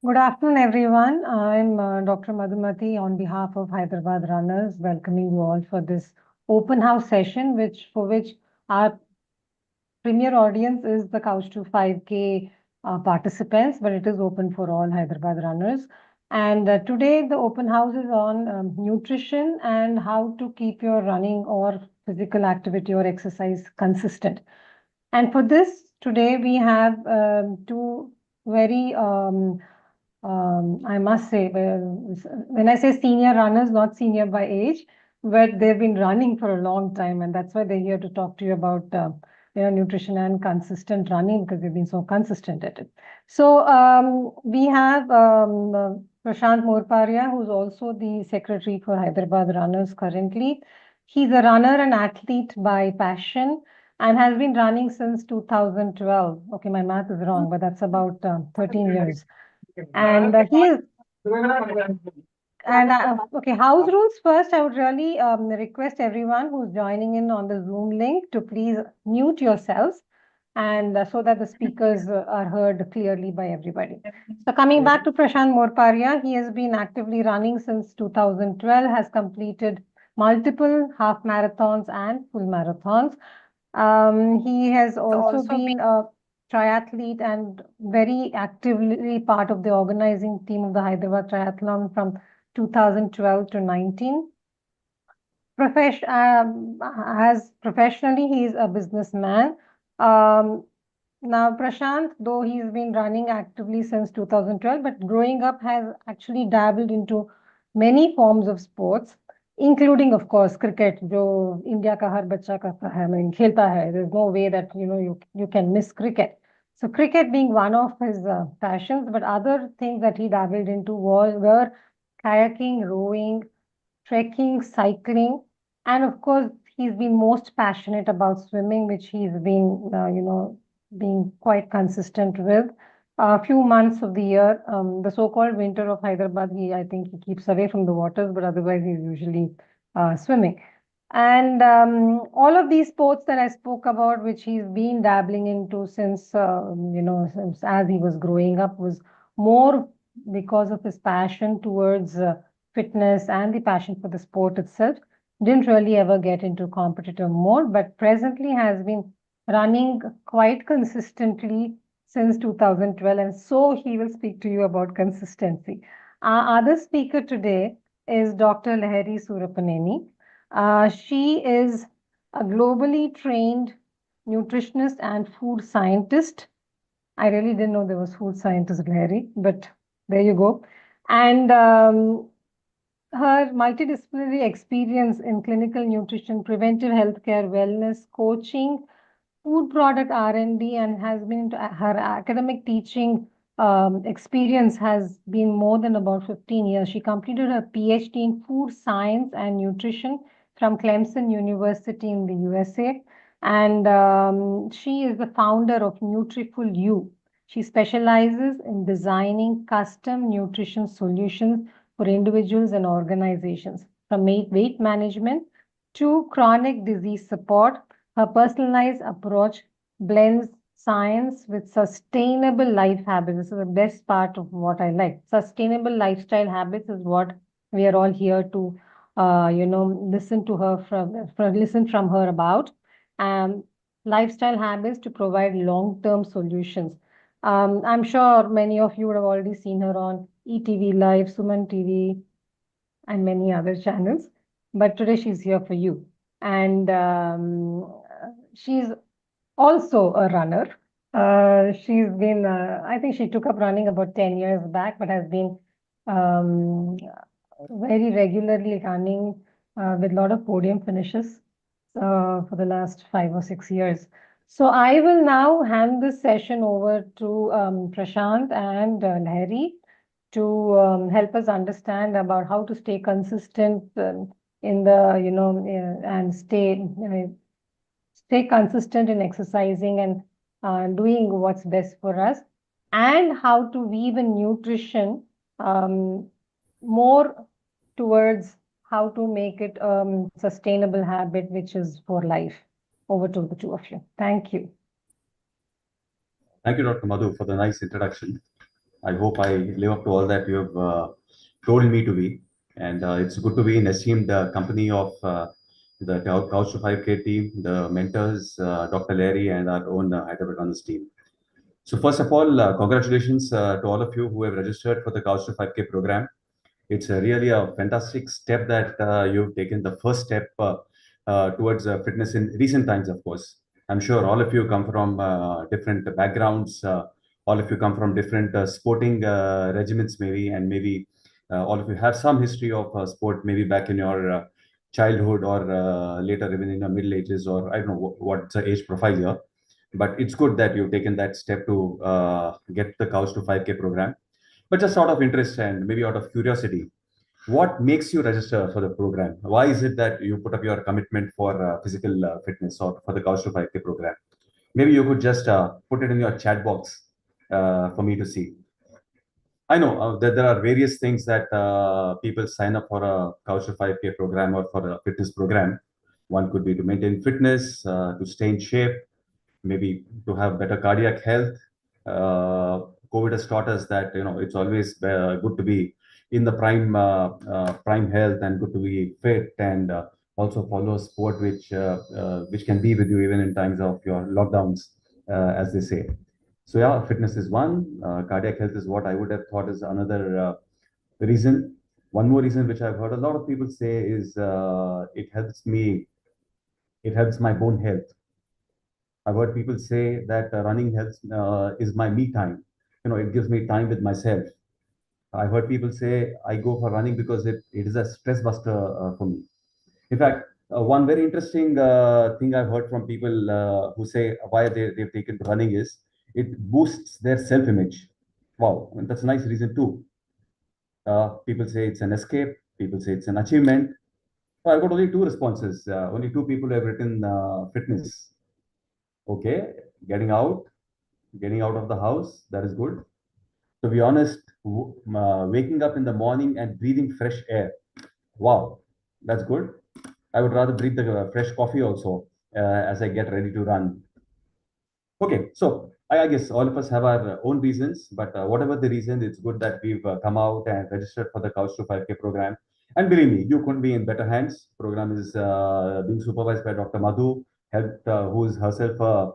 Good afternoon, everyone. I'm Dr. Madhumati on behalf of Hyderabad Runners, welcoming you all for this open house session, for which our premier audience is the Kouch to 5K participants, but it is open for all Hyderabad Runners. And today the open house is on nutrition and how to keep your running or physical activity or exercise consistent. And for this, today we have two very I must say, when I say senior runners, not senior by age, but they've been running for a long time, and that's why they're here to talk to you about nutrition and consistent running because they've been so consistent at it. So we have Prashant Morparia, who's also the secretary for Hyderabad Runners currently. He's a runner and athlete by passion and has been running since 2012. Okay, my math is wrong, but that's about 13 years. And he is, and okay, house rules first. I would really request everyone who's joining in on the Zoom link to please mute yourselves and so that the speakers are heard clearly by everybody. So coming back to Prashant Morparia, he has been actively running since 2012, has completed multiple half marathons and full marathons. He has also been a triathlete and very actively part of the organizing team of the Hyderabad Triathlon from 2012 to 19. As professionally, he is a businessman. Now, Prashant, though he's been running actively since 2012, but growing up has actually dabbled into many forms of sports, including, of course, cricket, जो India का हर बच्चा करता है, I mean, खेलता है. There's no way that you can miss cricket. So cricket being one of his passions, but other things that he dabbled into were kayaking, rowing, trekking, cycling, and of course, he's been most passionate about swimming, which he's been, being quite consistent with. A few months of the year, the so-called winter of Hyderabad, I think he keeps away from the waters, but otherwise he's usually swimming. And all of these sports that I spoke about, which he's been dabbling into since, since as he was growing up, was more because of his passion towards fitness and the passion for the sport itself. Didn't really ever get into competitive mode, but presently has been running quite consistently since 2012, and so he will speak to you about consistency. Our other speaker today is Dr. Lahari Surapaneni. She is a globally trained nutritionist and food scientist. I really didn't know there was food scientist Lahari, but there you go. And her multidisciplinary experience in clinical nutrition, preventive healthcare, wellness, coaching, food product R&D, and has been into her academic teaching experience has been more than about 15 years. She completed her PhD in food science and nutrition from Clemson University in the USA. And she is the founder of Nutriful U. She specializes in designing custom nutrition solutions for individuals and organizations, from weight management to chronic disease support. Her personalized approach blends science with sustainable life habits. This is the best part of what I like. Sustainable lifestyle habits is what we are all here to, listen to her listen from her about. Lifestyle habits to provide long-term solutions. I'm sure many of you would have already seen her on ETV Live, Suman TV, and many other channels. But today she's here for you. And she's also a runner. She's been, I think she took up running about 10 years back, but has been very regularly running with a lot of podium finishes for the last 5 or 6 years. So I will now hand this session over to Prashant and Lahari to help us understand about how to stay consistent in the, and stay consistent in exercising and doing what's best for us, and how to weave in nutrition more towards how to make it a sustainable habit, which is for life. Over to the two of you. Thank you. Thank you, Dr. Madhu, for the nice introduction. I hope I live up to all that you have told me to be. And it's good to be in esteemed company of the Couch to 5K team, the mentors, Dr. Larry, and our own Hyd Runners team. So first of all, congratulations to all of you who have registered for the Couch to 5K program. It's really a fantastic step that you've taken, the first step towards fitness in recent times, of course. I'm sure all of you come from different backgrounds. All of you come from different sporting regiments, maybe, and maybe all of you have some history of sport, maybe back in your childhood or later, even in your middle ages, or I don't know what's the age profile here. But it's good that you've taken that step to get the Couch to 5K program. But just out of interest and maybe out of curiosity, what makes you register for the program? Why is it that you put up your commitment for physical fitness or for the Couch to 5K program? Maybe you could just put it in your chat box for me to see. I know that there are various things that people sign up for a Couch to 5K program or for a fitness program. One could be to maintain fitness, to stay in shape, maybe to have better cardiac health. COVID has taught us that it's always good to be in the prime health and good to be fit and also follow a sport which can be with you even in times of your lockdowns, as they say. So yeah, fitness is one. Cardiac health is what I would have thought is another reason. One more reason which I've heard a lot of people say is it helps me. It helps my bone health. I've heard people say that running helps is my me time. It gives me time with myself. I've heard people say I go for running because it is a stress buster for me. In fact, one very interesting thing I've heard from people who say why they've taken to running is it boosts their self-image. Wow, and that's a nice reason too. People say it's an escape. People say it's an achievement. Well, I've got only two responses. Only two people have written fitness. Okay, getting out of the house, that is good. To be honest, waking up in the morning and breathing fresh air, wow, that's good. I would rather breathe the fresh coffee also as I get ready to run. Okay, so I guess all of us have our own reasons, but whatever the reason, it's good that we've come out and registered for the Couch to 5K program. And believe me, you couldn't be in better hands. Program is being supervised by Dr. Madhu, who is herself a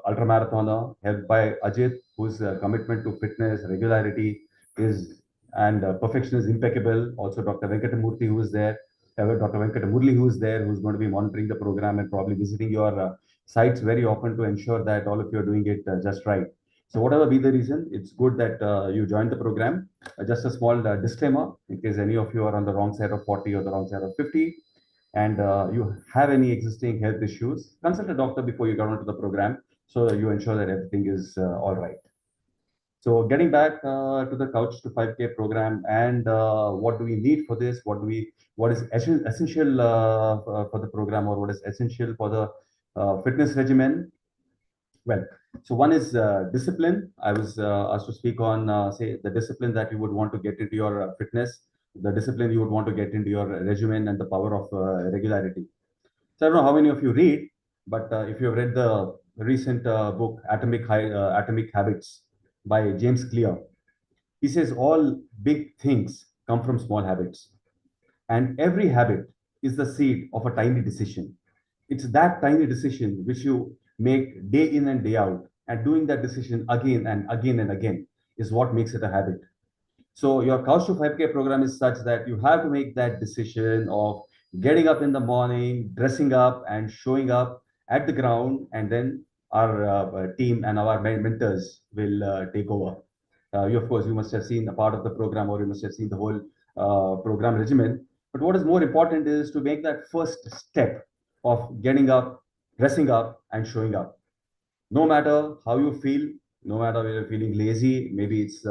ultra marathoner, helped by Ajit, whose commitment to fitness, regularity is and perfection is impeccable. Also, Dr. Venkatamurthy, who is there, Dr. Venkatamurli, who is there, who's going to be monitoring the program and probably visiting your sites very often to ensure that all of you are doing it just right. So whatever be the reason, it's good that you joined the program. Just a small disclaimer, in case any of you are on the wrong side of 40 or the wrong side of 50, and you have any existing health issues, consult a doctor before you get onto the program so you ensure that everything is all right. So getting back to the Couch to 5K program and what do we need for this? What is essential for the program or what is essential for the fitness regimen? Well, so one is discipline. I was asked to speak on, say, the discipline that you would want to get into your fitness, the discipline you would want to get into your regimen, and the power of regularity. So I don't know how many of you read, but if you have read the recent book Atomic Habits by James Clear, he says all big things come from small habits, and every habit is the seed of a tiny decision. It's that tiny decision which you make day in and day out, and doing that decision again and again and again is what makes it a habit. So your Couch to 5K program is such that you have to make that decision of getting up in the morning, dressing up, and showing up at the ground, and then our team and our mentors will take over. Of course, you must have seen a part of the program, or you must have seen the whole program regimen. But what is more important is to make that first step of getting up, dressing up, and showing up. No matter how you feel, no matter whether you're feeling lazy, maybe it's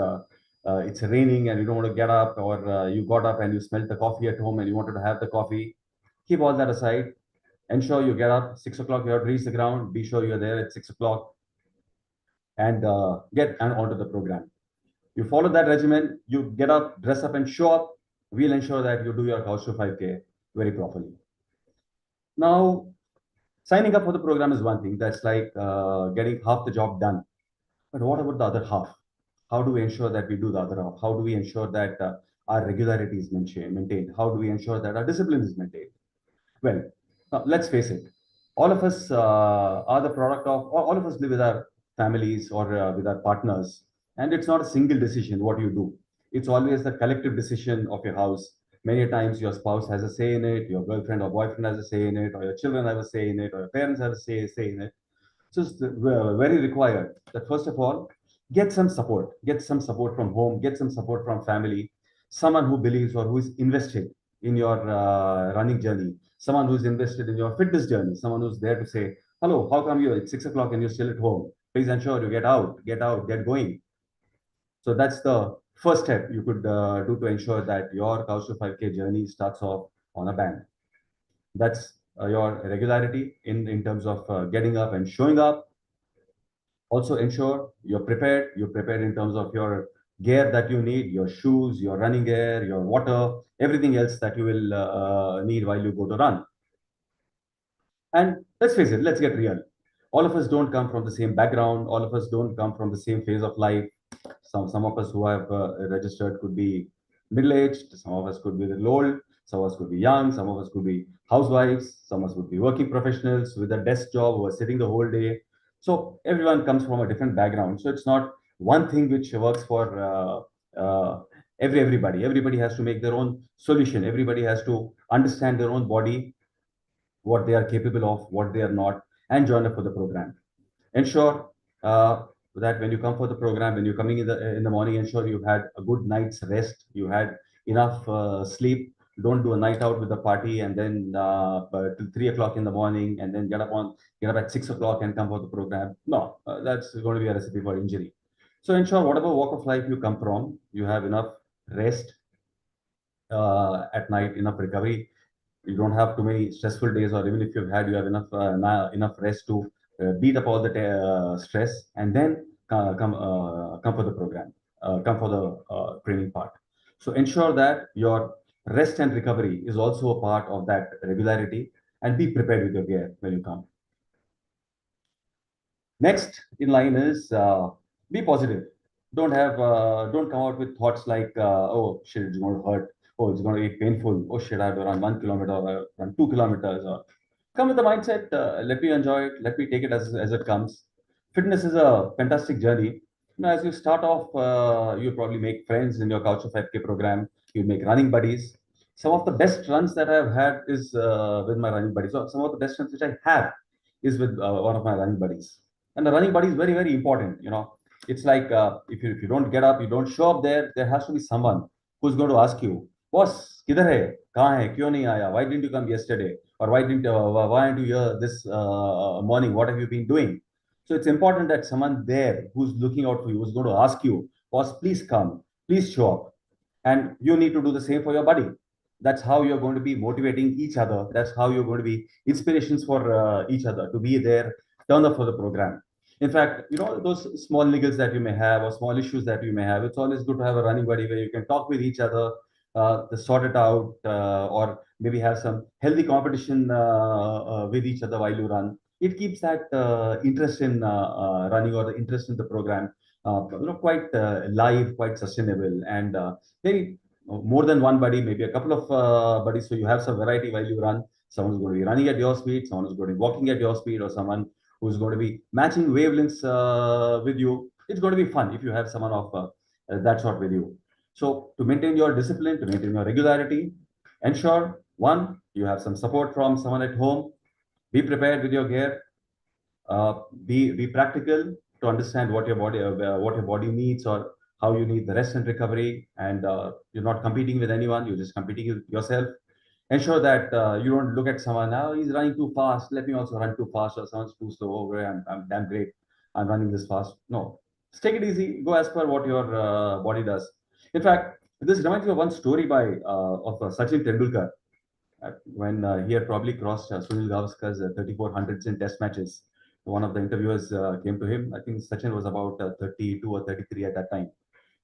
raining and you don't want to get up, or you got up and you smelled the coffee at home and you wanted to have the coffee. Keep all that aside. Ensure you get up 6 o'clock. You have to reach the ground. Be sure you're there at 6 o'clock and get and onto the program. You follow that regimen. You get up, dress up, and show up. We'll ensure that you do your Couch to 5K very properly. Now, signing up for the program is one thing. That's like getting half the job done. But what about the other half? How do we ensure that we do the other half? How do we ensure that our regularity is maintained? How do we ensure that our discipline is maintained? Well, let's face it. All of us are the product of, all of us live with our families or with our partners. And it's not a single decision what you do. It's always the collective decision of your house. Many times your spouse has a say in it, your girlfriend or boyfriend has a say in it, or your children have a say in it, or your parents have a say in it. So it's very required that first of all, get some support from home, get some support from family, someone who believes or who is invested in your running journey, someone who's invested in your fitness journey, someone who's there to say, hello, how come it's 6 o'clock and you're still at home? Please ensure you get out, get going. So that's the first step you could do to ensure that your Couch to 5K journey starts off on a bang. That's your regularity in terms of getting up and showing up. Also ensure you're prepared in terms of your gear that you need, your shoes, your running gear, your water, everything else that you will need while you go to run. And let's face it, let's get real. All of us don't come from the same background. All of us don't come from the same phase of life. Some of us who have registered could be middle-aged. Some of us could be a little old. Some of us could be young. Some of us could be housewives. Some of us would be working professionals with a desk job who are sitting the whole day. So everyone comes from a different background. So it's not one thing which works for everybody. Everybody has to make their own solution. Everybody has to understand their own body, what they are capable of, what they are not, and join up for the program. Ensure that when you come for the program, when you're coming in the morning, ensure you've had a good night's rest, you had enough sleep. Don't do a night out with the party and then till 3 o'clock in the morning and then get up at 6 o'clock and come for the program. No, that's going to be a recipe for injury. So ensure whatever walk of life you come from, you have enough rest at night, enough recovery. You don't have too many stressful days, or even if you've had, you have enough rest to beat up all the stress, and then come for the program, come for the training part. So ensure that your rest and recovery is also a part of that regularity, and be prepared with your gear when you come. Next in line is be positive. Don't come out with thoughts like, oh shit, it's going to hurt. Oh, it's going to be painful. Oh shit, I have to run 1 kilometer or run 2 kilometers. Or come with the mindset, let me enjoy it. Let me take it as it comes. Fitness is a fantastic journey. As you start off, you probably make friends in your Couch of 5K program. You make running buddies. Some of the best runs that I've had is with my running buddies. So some of the best runs which I have is with one of my running buddies. And the running buddy is very, very important. It's like if you don't get up, you don't show up there, there has to be someone who's going to ask you, boss, kidhar hai? Kahan hai? Kyun nahi aaya? Why didn't you come yesterday? Or why aren't you here this morning? What have you been doing? So it's important that someone there who's looking out for you, who's going to ask you, boss, please come, please show up. And you need to do the same for your buddy. That's how you're going to be motivating each other. That's how you're going to be inspirations for each other to be there, turn up for the program. In fact, those small niggles that you may have or small issues that you may have, it's always good to have a running buddy where you can talk with each other, to sort it out, or maybe have some healthy competition with each other while you run. It keeps that interest in running, or the interest in the program, quite live, quite sustainable, and maybe more than one buddy, maybe a couple of buddies, so you have some variety while you run. Someone's going to be running at your speed, someone who's going to be walking at your speed, or someone who's going to be matching wavelengths with you. It's going to be fun if you have someone of that sort with you. So to maintain your discipline, to maintain your regularity, ensure one, you have some support from someone at home. Be prepared with your gear. Be practical to understand what your body needs, or how you need the rest and recovery. And you're not competing with anyone. You're just competing with yourself. Ensure that you don't look at someone now. He's running too fast. Let me also run too fast. Or someone's too slow. Oh, I'm damn great. I'm running this fast. No, just take it easy. Go as per what your body does. In fact, this reminds me of one story of Sachin Tendulkar, when he had probably crossed Sunil Gavaskar's 3400s in test matches. One of the interviewers came to him. I think Sachin was about 32 or 33 at that time.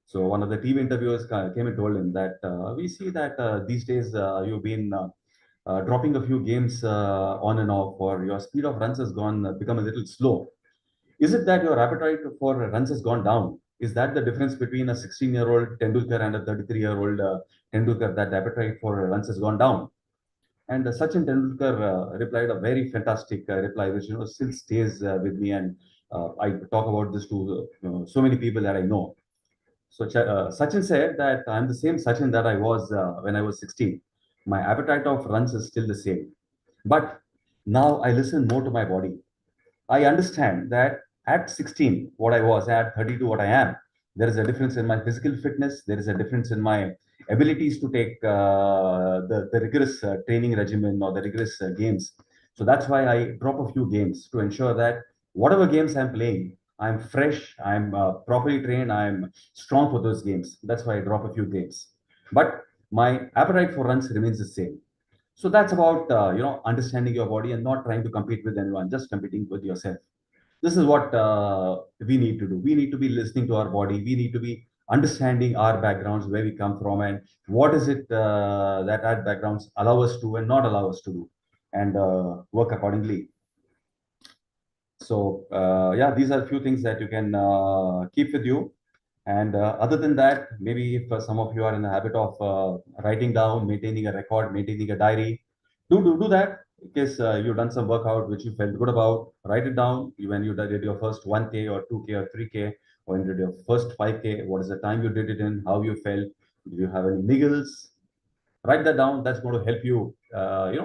So one of the TV interviewers came and told him that we see that these days you've been dropping a few games on and off, or your speed of runs has become a little slow. Is it that your appetite for runs has gone down? Is that the difference between a 16-year-old Tendulkar and a 33-year-old Tendulkar, that the appetite for runs has gone down? And Sachin Tendulkar replied a very fantastic reply, which still stays with me, and I talk about this to so many people that I know. So Sachin said that I'm the same Sachin that I was when I was 16. My appetite of runs is still the same, but now I listen more to my body. I understand that at 16, what I was, at 32, what I am, there is a difference in my physical fitness. There is a difference in my abilities to take the rigorous training regimen or the rigorous games. So that's why I drop a few games to ensure that whatever games I'm playing, I'm fresh, I'm properly trained, I'm strong for those games. That's why I drop a few games. But my appetite for runs remains the same. So that's about understanding your body and not trying to compete with anyone, just competing with yourself. This is what we need to do. We need to be listening to our body. We need to be understanding our backgrounds, where we come from, and what is it that our backgrounds allow us to and not allow us to do, and work accordingly. So yeah, these are a few things that you can keep with you. And other than that, maybe if some of you are in the habit of writing down, maintaining a record, maintaining a diary, do that. In case you've done some workout which you felt good about, write it down. When you did your first 1K or 2K or 3K, or when you did your first 5K, what is the time you did it in, how you felt, do you have any niggles? Write that down. That's going to help you,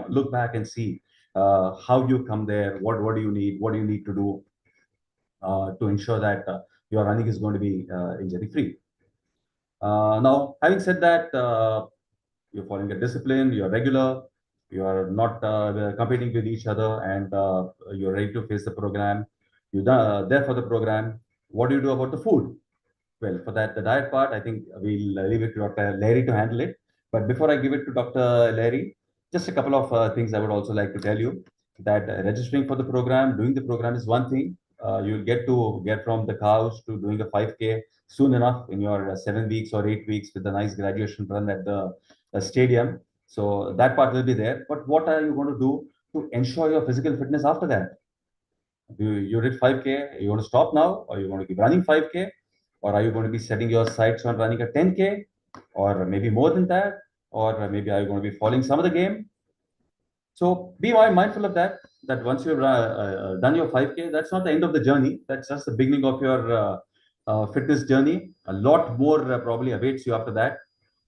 look back and see how you come there. What do you need? What do you need to do to ensure that your running is going to be injury free? Now, having said that, you're following a discipline, you're regular, you are not competing with each other, and you're ready to face the program. You're there for the program. What do you do about the food? Well, for that, the diet part, I think we'll leave it to Dr. Lahari to handle it. But before I give it to Dr. Lahari, just a couple of things I would also like to tell you, that registering for the program, doing the program is one thing. You'll get from the couch to doing a 5K soon enough in your 7 weeks or 8 weeks with a nice graduation run at the stadium. So that part will be there. But what are you going to do to ensure your physical fitness after that? You did 5K, you want to stop now, or you want to keep running 5K, or are you going to be setting your sights on running a 10K, or maybe more than that, or maybe are you going to be following some of the game? So be mindful of that. That once you've done your 5K, that's not the end of the journey. That's just the beginning of your fitness journey. A lot more probably awaits you after that.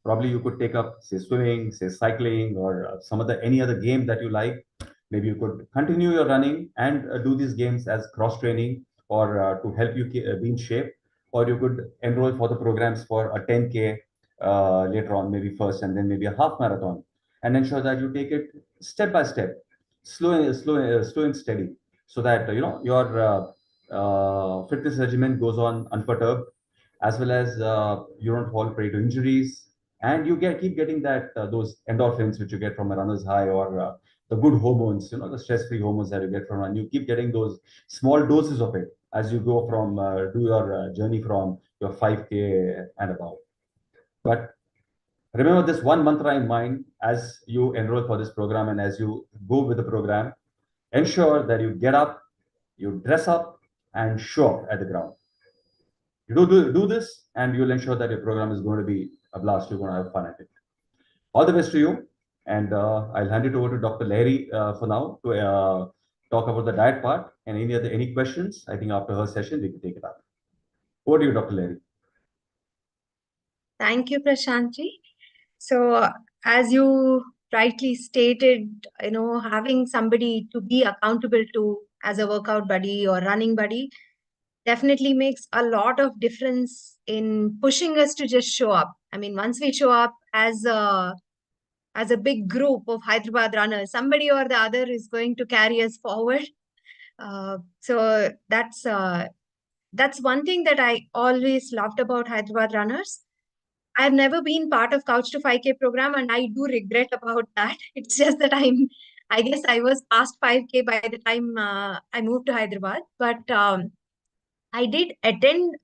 Probably you could take up, say, swimming, say, cycling, or some other any other game that you like. Maybe you could continue your running and do these games as cross training, or to help you be in shape. Or you could enroll for the programs for a 10K later on, maybe first, and then maybe a half marathon, and ensure that you take it step by step, slow and steady, so that your fitness regimen goes on unperturbed, as well as you don't fall prey to injuries, and you keep getting that those endorphins which you get from a runner's high, or the good hormones, the stress-free hormones that you get from run. You keep getting those small doses of it as you go from do your journey from your 5K and above. But remember this one mantra in mind as you enroll for this program and as you go with the program. Ensure that you get up, you dress up, and show up at the ground. You do this, and you'll ensure that your program is going to be a blast. You're going to have fun at it. All the best to you. And I'll hand it over to Dr. Lahari for now to talk about the diet part, and any questions. I think after her session, we can take it up. Over to you, Dr. Lahari. Thank you, Prashantji. So, as you rightly stated, having somebody to be accountable to as a workout buddy or running buddy definitely makes a lot of difference in pushing us to just show up. I mean, once we show up as a big group of Hyderabad runners, somebody or the other is going to carry us forward. So that's one thing that I always loved about Hyderabad runners. I've never been part of Kouch to 5K program, and I do regret about that. It's just that I guess I was past 5K by the time I moved to Hyderabad. But I did attend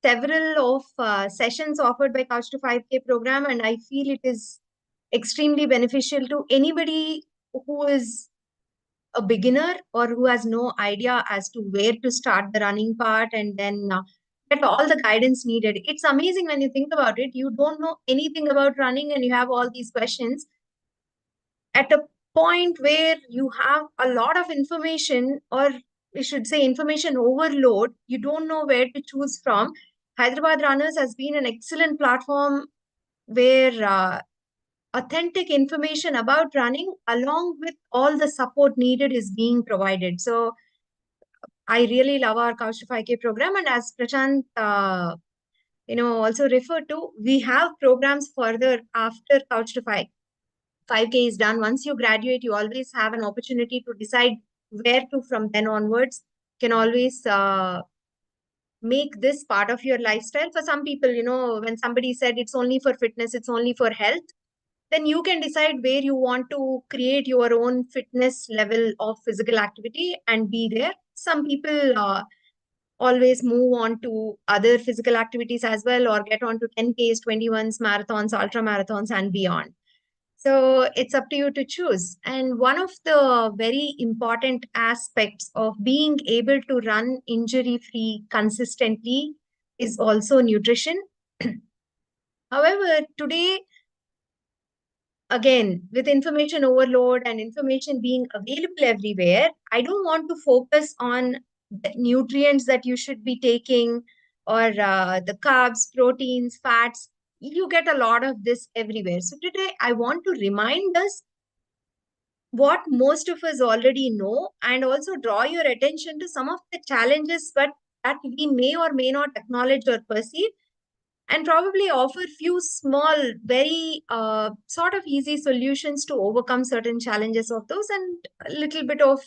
several of sessions offered by Kouch to 5K program, and I feel it is extremely beneficial to anybody who is a beginner or who has no idea as to where to start the running part and then get all the guidance needed. It's amazing when you think about it. You don't know anything about running and you have all these questions at a point where you have a lot of information, or we should say information overload. You don't know where to choose from. Hyderabad Runners has been an excellent platform where authentic information about running along with all the support needed is being provided. So I really love our Kouch to 5K program. And as Prashant, also referred to, we have programs further after Kouch to 5K is done. Once you graduate, you always have an opportunity to decide where to from then onwards. You can always make this part of your lifestyle. For some people, when somebody said it's only for fitness, it's only for health, then you can decide where you want to create your own fitness level of physical activity and be there. Some people always move on to other physical activities as well, or get on to 10Ks, 21s, marathons, ultra marathons, and beyond. So it's up to you to choose. And one of the very important aspects of being able to run injury-free consistently is also nutrition. However, today, again, with information overload and information being available everywhere, I don't want to focus on the nutrients that you should be taking or the carbs, proteins, fats. You get a lot of this everywhere. So today I want to remind us what most of us already know and also draw your attention to some of the challenges but that we may or may not acknowledge or perceive, and probably offer few small, very sort of easy solutions to overcome certain challenges of those, and a little bit of,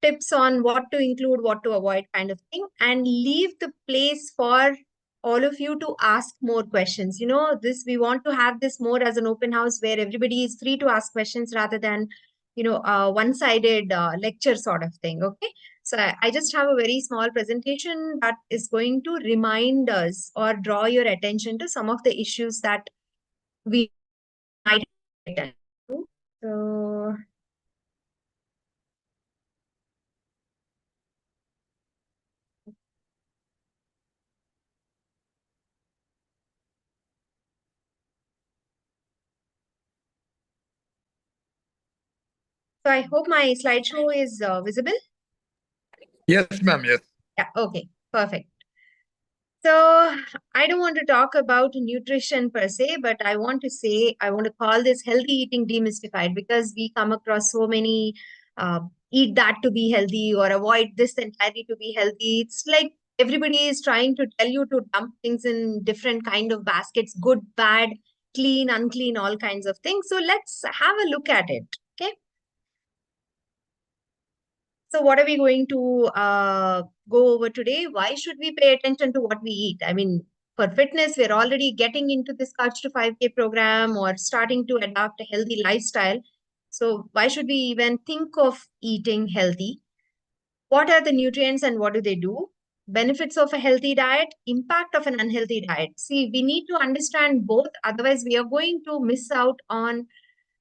tips on what to include, what to avoid kind of thing, and leave the place for all of you to ask more questions. We want to have this more as an open house where everybody is free to ask questions rather than, one-sided lecture sort of thing. Okay. So I just have a very small presentation that is going to remind us or draw your attention to some of the issues that we might attend to. So I hope my slideshow is visible. Yes, ma'am. Yes. Yeah, okay, perfect. So I don't want to talk about nutrition per se, but I want to call this healthy eating demystified, because we come across so many eat that to be healthy or avoid this entirely to be healthy. It's like everybody is trying to tell you to dump things in different kind of baskets, good, bad, clean, unclean, all kinds of things. So let's have a look at it. Okay. So what are we going to go over today? Why should we pay attention to what we eat? I mean, for fitness, we're already getting into this Kouch to 5K program or starting to adopt a healthy lifestyle. So why should we even think of eating healthy? What are the nutrients and what do they do? Benefits of a healthy diet, impact of an unhealthy diet. See, we need to understand both. Otherwise, we are going to miss out on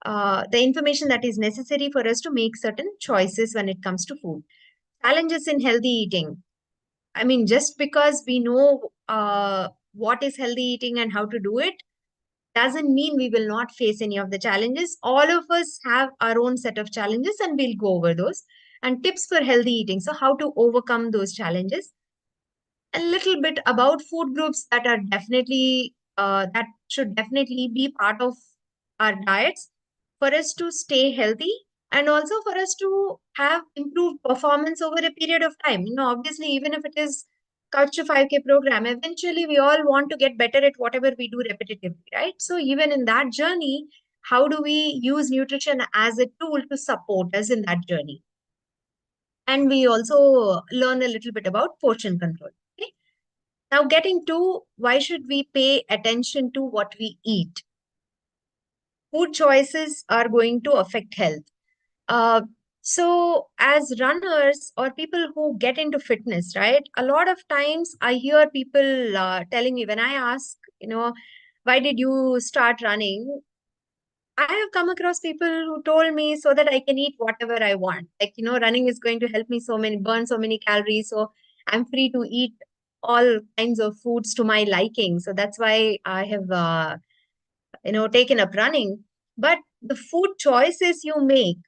the information that is necessary for us to make certain choices when it comes to food. Challenges in healthy eating. I mean, just because we know what is healthy eating and how to do it, doesn't mean we will not face any of the challenges. All of us have our own set of challenges and we'll go over those. And tips for healthy eating. So how to overcome those challenges. A little bit about food groups that are definitely, that should definitely be part of our diets for us to stay healthy, and also for us to have improved performance over a period of time. Obviously, even if it is Kouch to 5K program, eventually we all want to get better at whatever we do repetitively, right? So even in that journey, how do we use nutrition as a tool to support us in that journey? And we also learn a little bit about portion control. Okay? Now getting to why should we pay attention to what we eat? Food choices are going to affect health. So as runners or people who get into fitness, right? A lot of times I hear people telling me when I ask, why did you start running? I have come across people who told me so that I can eat whatever I want. Like, running is going to help me burn so many calories. So I'm free to eat all kinds of foods to my liking. So that's why I have, taken up running. But the food choices you make,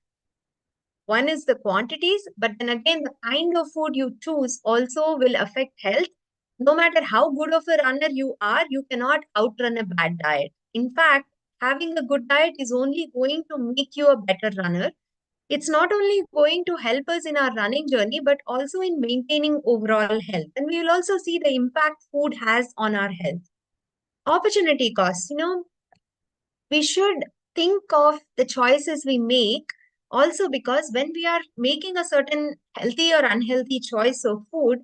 one is the quantities, but then again, the kind of food you choose also will affect health. No matter how good of a runner you are, you cannot outrun a bad diet. In fact, having a good diet is only going to make you a better runner. It's not only going to help us in our running journey, but also in maintaining overall health. And we will also see the impact food has on our health. Opportunity costs, we should think of the choices we make also, because when we are making a certain healthy or unhealthy choice of food,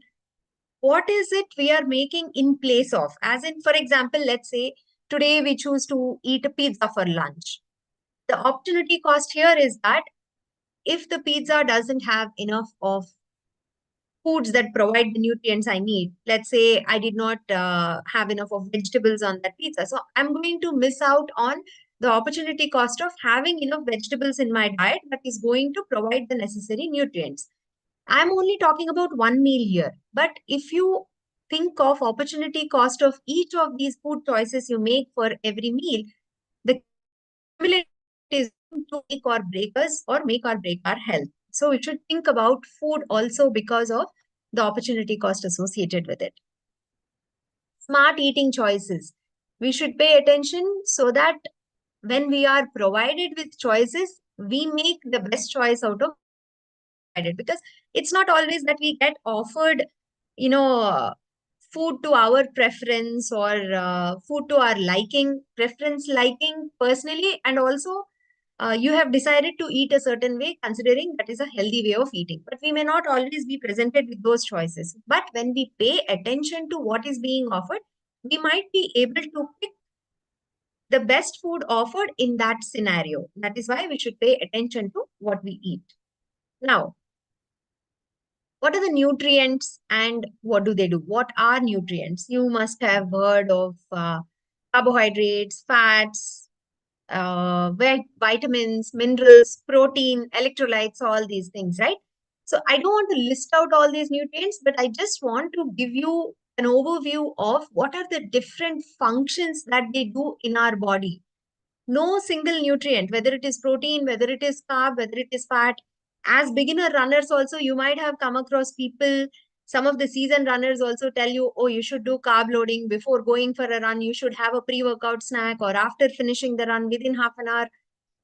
what is it we are making in place of? As in, for example, let's say today we choose to eat a pizza for lunch. The opportunity cost here is that if the pizza doesn't have enough of foods that provide the nutrients I need. Let's say I did not have enough of vegetables on that pizza. So I'm going to miss out on the opportunity cost of having enough vegetables in my diet that is going to provide the necessary nutrients. I'm only talking about one meal here. But if you think of opportunity cost of each of these food choices you make for every meal, the cumulative is to make or break us or make or break our health. So we should think about food also because of the opportunity cost associated with it. Smart eating choices. We should pay attention so that when we are provided with choices, we make the best choice out of it. Because it's not always that we get offered, you know, food to our preference or food to our liking, preference, liking personally, and also you have decided to eat a certain way, considering that is a healthy way of eating. But we may not always be presented with those choices. But when we pay attention to what is being offered, we might be able to pick the best food offered in that scenario. That is why we should pay attention to what we eat. Now, what are the nutrients and what do they do? What are nutrients? You must have heard of carbohydrates, fats, vitamins, minerals, protein, electrolytes, all these things, right? So I don't want to list out all these nutrients, but I just want to give you an overview of what are the different functions that they do in our body. No single nutrient, whether it is protein, whether it is carb, whether it is fat. As beginner runners also, you might have come across people, some of the seasoned runners also tell you, oh, you should do carb loading before going for a run. You should have a pre-workout snack, or after finishing the run within half an hour,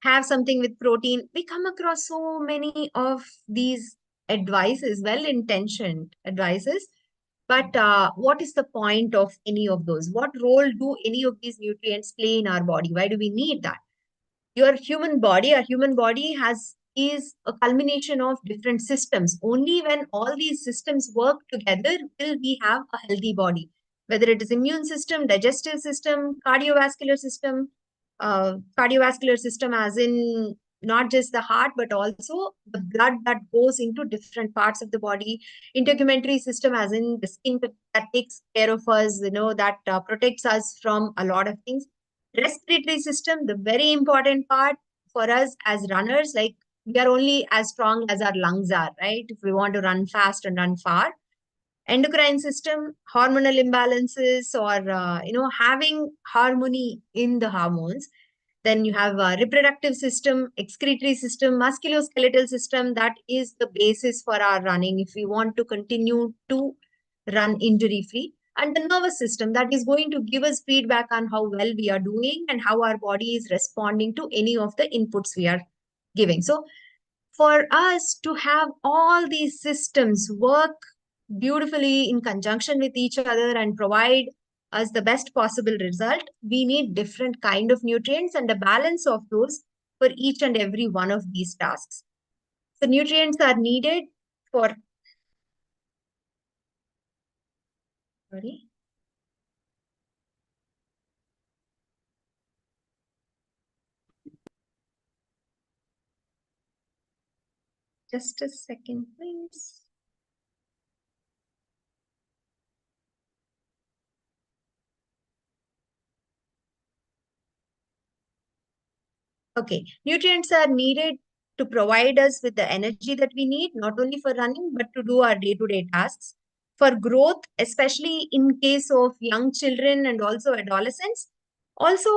have something with protein. We come across so many of these advices, well-intentioned advices. But what is the point of any of those? What role do any of these nutrients play in our body? Why do we need that? Our human body is a culmination of different systems. Only when all these systems work together will we have a healthy body. Whether it is immune system, digestive system, cardiovascular system as in not just the heart, but also the blood that goes into different parts of the body. Integumentary system as in the skin that takes care of us, that protects us from a lot of things. Respiratory system, the very important part for us as runners, like we are only as strong as our lungs are, right? If we want to run fast and run far. Endocrine system, hormonal imbalances, or having harmony in the hormones. Then you have a reproductive system, excretory system, musculoskeletal system. That is the basis for our running if we want to continue to run injury free. And the nervous system, that is going to give us feedback on how well we are doing and how our body is responding to any of the inputs we are giving. So for us to have all these systems work beautifully in conjunction with each other and provide us the best possible result, we need different kind of nutrients and a balance of those for each and every one of these tasks. So nutrients are needed for, sorry. Just a second, please. Okay, nutrients are needed to provide us with the energy that we need, not only for running, but to do our day-to-day tasks. For growth, especially in case of young children and also adolescents. Also,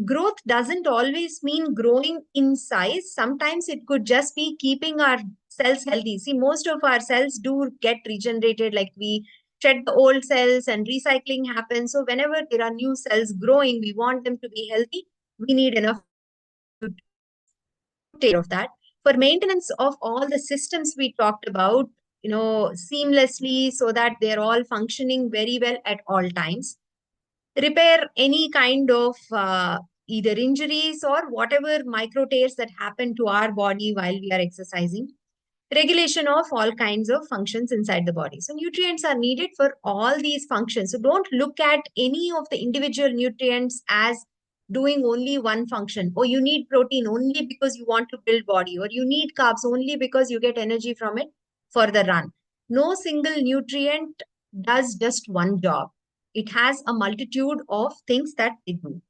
growth doesn't always mean growing in size. Sometimes it could just be keeping our cells healthy. See, most of our cells do get regenerated, like we shed the old cells and recycling happens. So whenever there are new cells growing, we want them to be healthy. We need enough to take care of that. For maintenance of all the systems we talked about, seamlessly so that they're all functioning very well at all times. Repair any kind of either injuries or whatever micro tears that happen to our body while we are exercising. Regulation of all kinds of functions inside the body. So nutrients are needed for all these functions. So don't look at any of the individual nutrients as doing only one function. Or you need protein only because you want to build body, or you need carbs only because you get energy from it for the run. No single nutrient does just one job. It has a multitude of things that they do.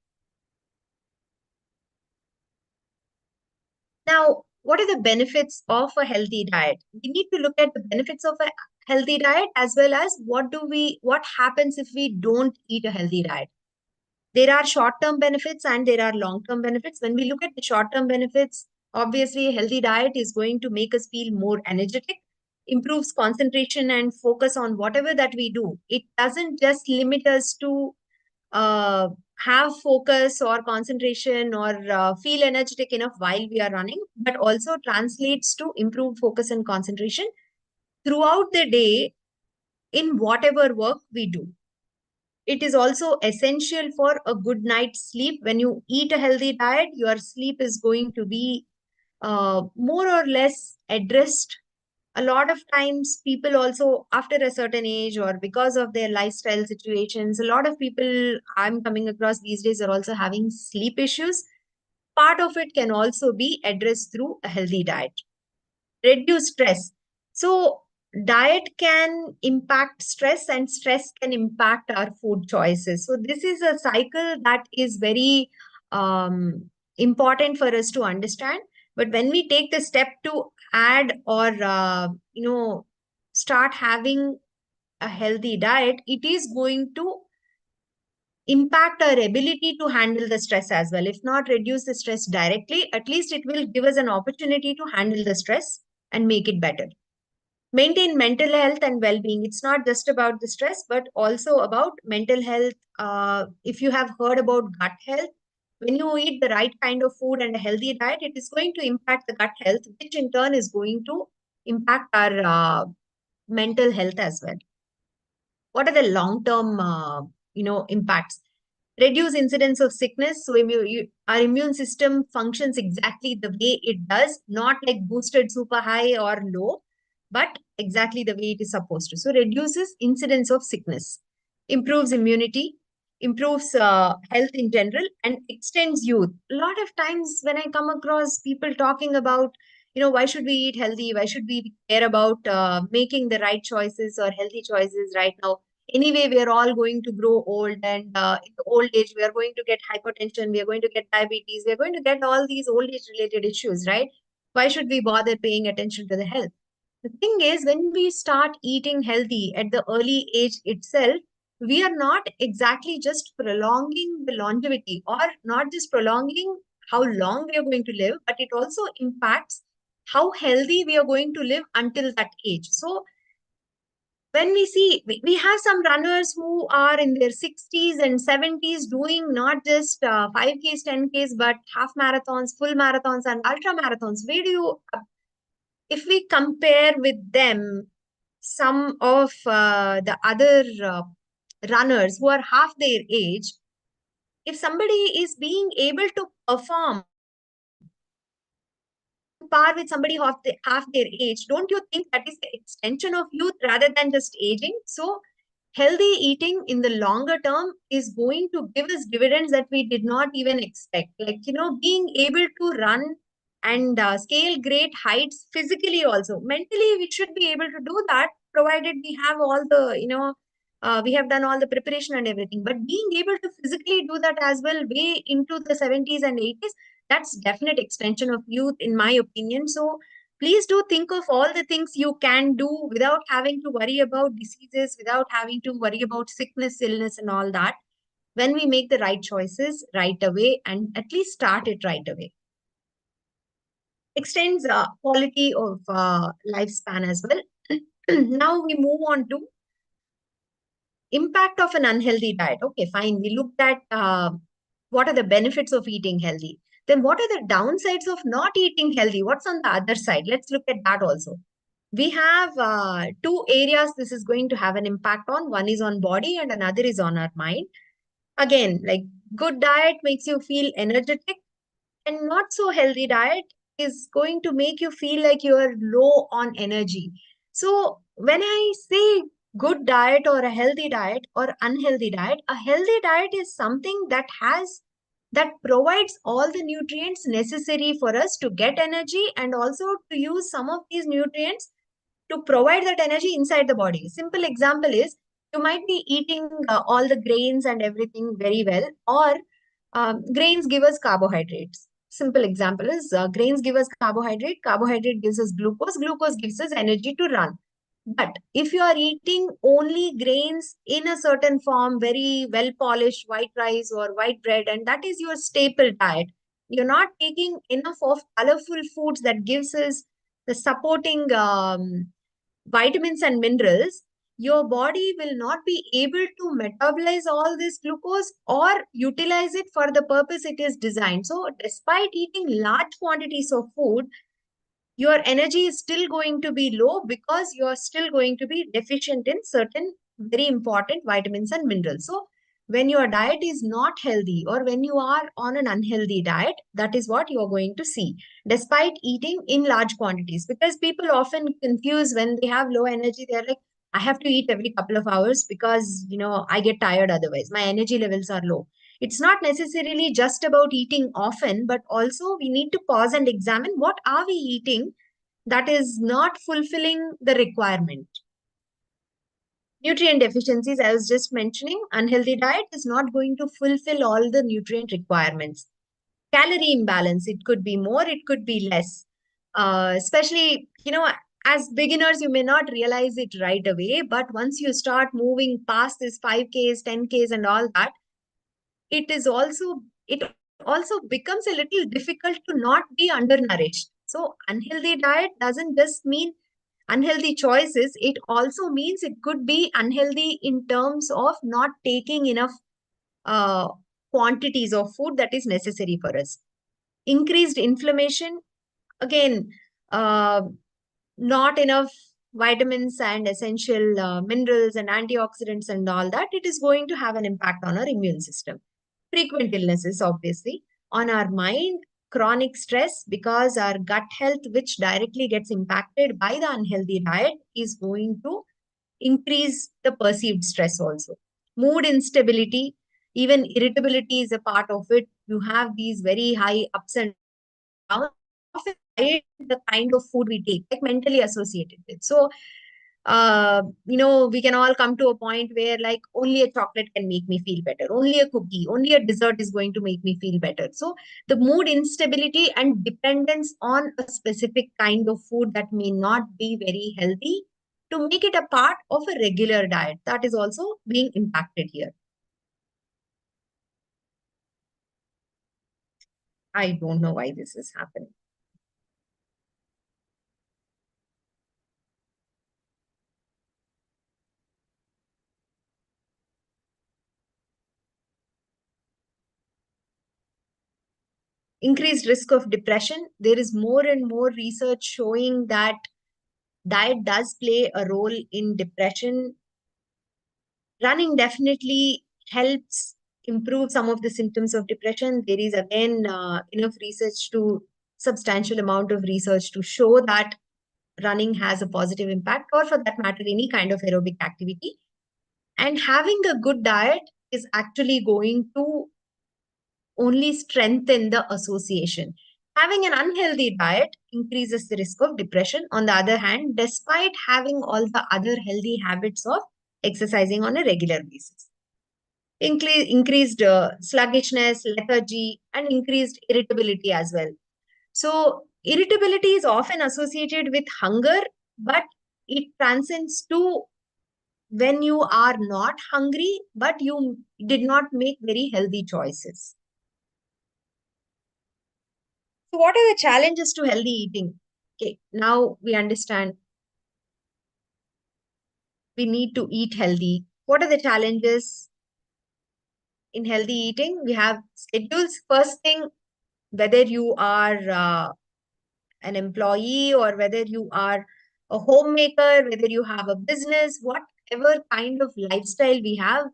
Now, what are the benefits of a healthy diet? We need to look at the benefits of a healthy diet as well as what happens if we don't eat a healthy diet. There are short-term benefits and there are long-term benefits. When we look at the short-term benefits, obviously a healthy diet is going to make us feel more energetic, improves concentration and focus on whatever that we do. It doesn't just limit us to have focus or concentration or feel energetic enough while we are running, but also translates to improved focus and concentration throughout the day in whatever work we do. It is also essential for a good night's sleep. When you eat a healthy diet, your sleep is going to be more or less addressed. A lot of times people also after a certain age or because of their lifestyle situations, a lot of people I'm coming across these days are also having sleep issues. Part of it can also be addressed through a healthy diet. Reduce stress. So diet can impact stress and stress can impact our food choices. So this is a cycle that is very important for us to understand. But when we take the step to add or start having a healthy diet, it is going to impact our ability to handle the stress as well. If not reduce the stress directly, at least it will give us an opportunity to handle the stress and make it better. Maintain mental health and well-being. It's not just about the stress, but also about mental health. If you have heard about gut health, when you eat the right kind of food and a healthy diet, it is going to impact the gut health, which in turn is going to impact our mental health as well. What are the long-term, impacts? Reduce incidence of sickness. So our immune system functions exactly the way it does, not like boosted super high or low, but exactly the way it is supposed to. So reduces incidence of sickness, improves immunity, improves health in general, and extends youth. A lot of times when I come across people talking about, why should we eat healthy? Why should we care about making the right choices or healthy choices right now? Anyway, we are all going to grow old, and in the old age, we are going to get hypertension, we are going to get diabetes, we are going to get all these old age related issues, right? Why should we bother paying attention to the health? The thing is, when we start eating healthy at the early age itself, we are not exactly just prolonging the longevity or not just prolonging how long we are going to live, but it also impacts how healthy we are going to live until that age. So when we see, we have some runners who are in their 60s and 70s doing not just 5Ks, 10Ks, but half marathons, full marathons, and ultra marathons. Where do you, if we compare with them, some of the other runners who are half their age, if somebody is being able to perform par with somebody half their age, don't you think that is the extension of youth rather than just aging? So healthy eating in the longer term is going to give us dividends that we did not even expect. Like, being able to run and scale great heights physically also. Mentally, we should be able to do that, provided we have all the, we have done all the preparation and everything. But being able to physically do that as well, way into the 70s and 80s, that's definite extension of youth, in my opinion. So please do think of all the things you can do without having to worry about diseases, without having to worry about sickness, illness, and all that. When we make the right choices right away, and at least start it right away, extends quality of lifespan as well. Now we move on to impact of an unhealthy diet. Okay, fine. We looked at what are the benefits of eating healthy. Then what are the downsides of not eating healthy? What's on the other side? Let's look at that also. We have two areas this is going to have an impact on. One is on body and another is on our mind. Again, like good diet makes you feel energetic, and not so healthy diet is going to make you feel like you are low on energy. So when I say good diet or a healthy diet or unhealthy diet, a healthy diet is something that provides all the nutrients necessary for us to get energy, and also to use some of these nutrients to provide that energy inside the body. Simple example is, you might be eating all the grains and everything very well, or grains give us carbohydrates. Simple example is, grains give us carbohydrate, carbohydrate gives us glucose, glucose gives us energy to run. But if you are eating only grains in a certain form, very well polished white rice or white bread, and that is your staple diet, you're not taking enough of colorful foods that gives us the supporting vitamins and minerals, your body will not be able to metabolize all this glucose or utilize it for the purpose it is designed. So despite eating large quantities of food, your energy is still going to be low because you are still going to be deficient in certain very important vitamins and minerals. So when your diet is not healthy, or when you are on an unhealthy diet, that is what you are going to see, despite eating in large quantities. Because people often confuse, when they have low energy, they're like, I have to eat every couple of hours because, I get tired otherwise. My energy levels are low. It's not necessarily just about eating often, but also we need to pause and examine what are we eating that is not fulfilling the requirement. Nutrient deficiencies, I was just mentioning, unhealthy diet is not going to fulfill all the nutrient requirements. Calorie imbalance, it could be more, it could be less. Especially, as beginners, you may not realize it right away, but once you start moving past this 5Ks, 10Ks and all that, it also becomes a little difficult to not be undernourished. So unhealthy diet doesn't just mean unhealthy choices, it also means it could be unhealthy in terms of not taking enough quantities of food that is necessary for us. Increased inflammation, again, not enough vitamins and essential minerals and antioxidants and all that, it is going to have an impact on our immune system. Frequent illnesses, obviously, on our mind, chronic stress, because our gut health, which directly gets impacted by the unhealthy diet, is going to increase the perceived stress also. Mood instability, even irritability is a part of it. You have these very high ups and downs. Often the kind of food we take, like mentally associated with. So we can all come to a point where like only a chocolate can make me feel better, only a cookie, only a dessert is going to make me feel better. So the mood instability and dependence on a specific kind of food that may not be very healthy, to make it a part of a regular diet, that is also being impacted here. I don't know why this is happening. Increased risk of depression. There is more and more research showing that diet does play a role in depression. Running definitely helps improve some of the symptoms of depression. There is again enough research, to substantial amount of research to show that running has a positive impact, or for that matter, any kind of aerobic activity. And having a good diet is actually going to only strengthen the association. Having an unhealthy diet increases the risk of depression, on the other hand, despite having all the other healthy habits of exercising on a regular basis. increased sluggishness, lethargy, and increased irritability as well. So irritability is often associated with hunger, but it transcends to when you are not hungry, but you did not make very healthy choices. So what are the challenges to healthy eating? Okay, now we understand we need to eat healthy. What are the challenges in healthy eating? We have schedules. First thing, whether you are an employee or whether you are a homemaker, whether you have a business, whatever kind of lifestyle we have,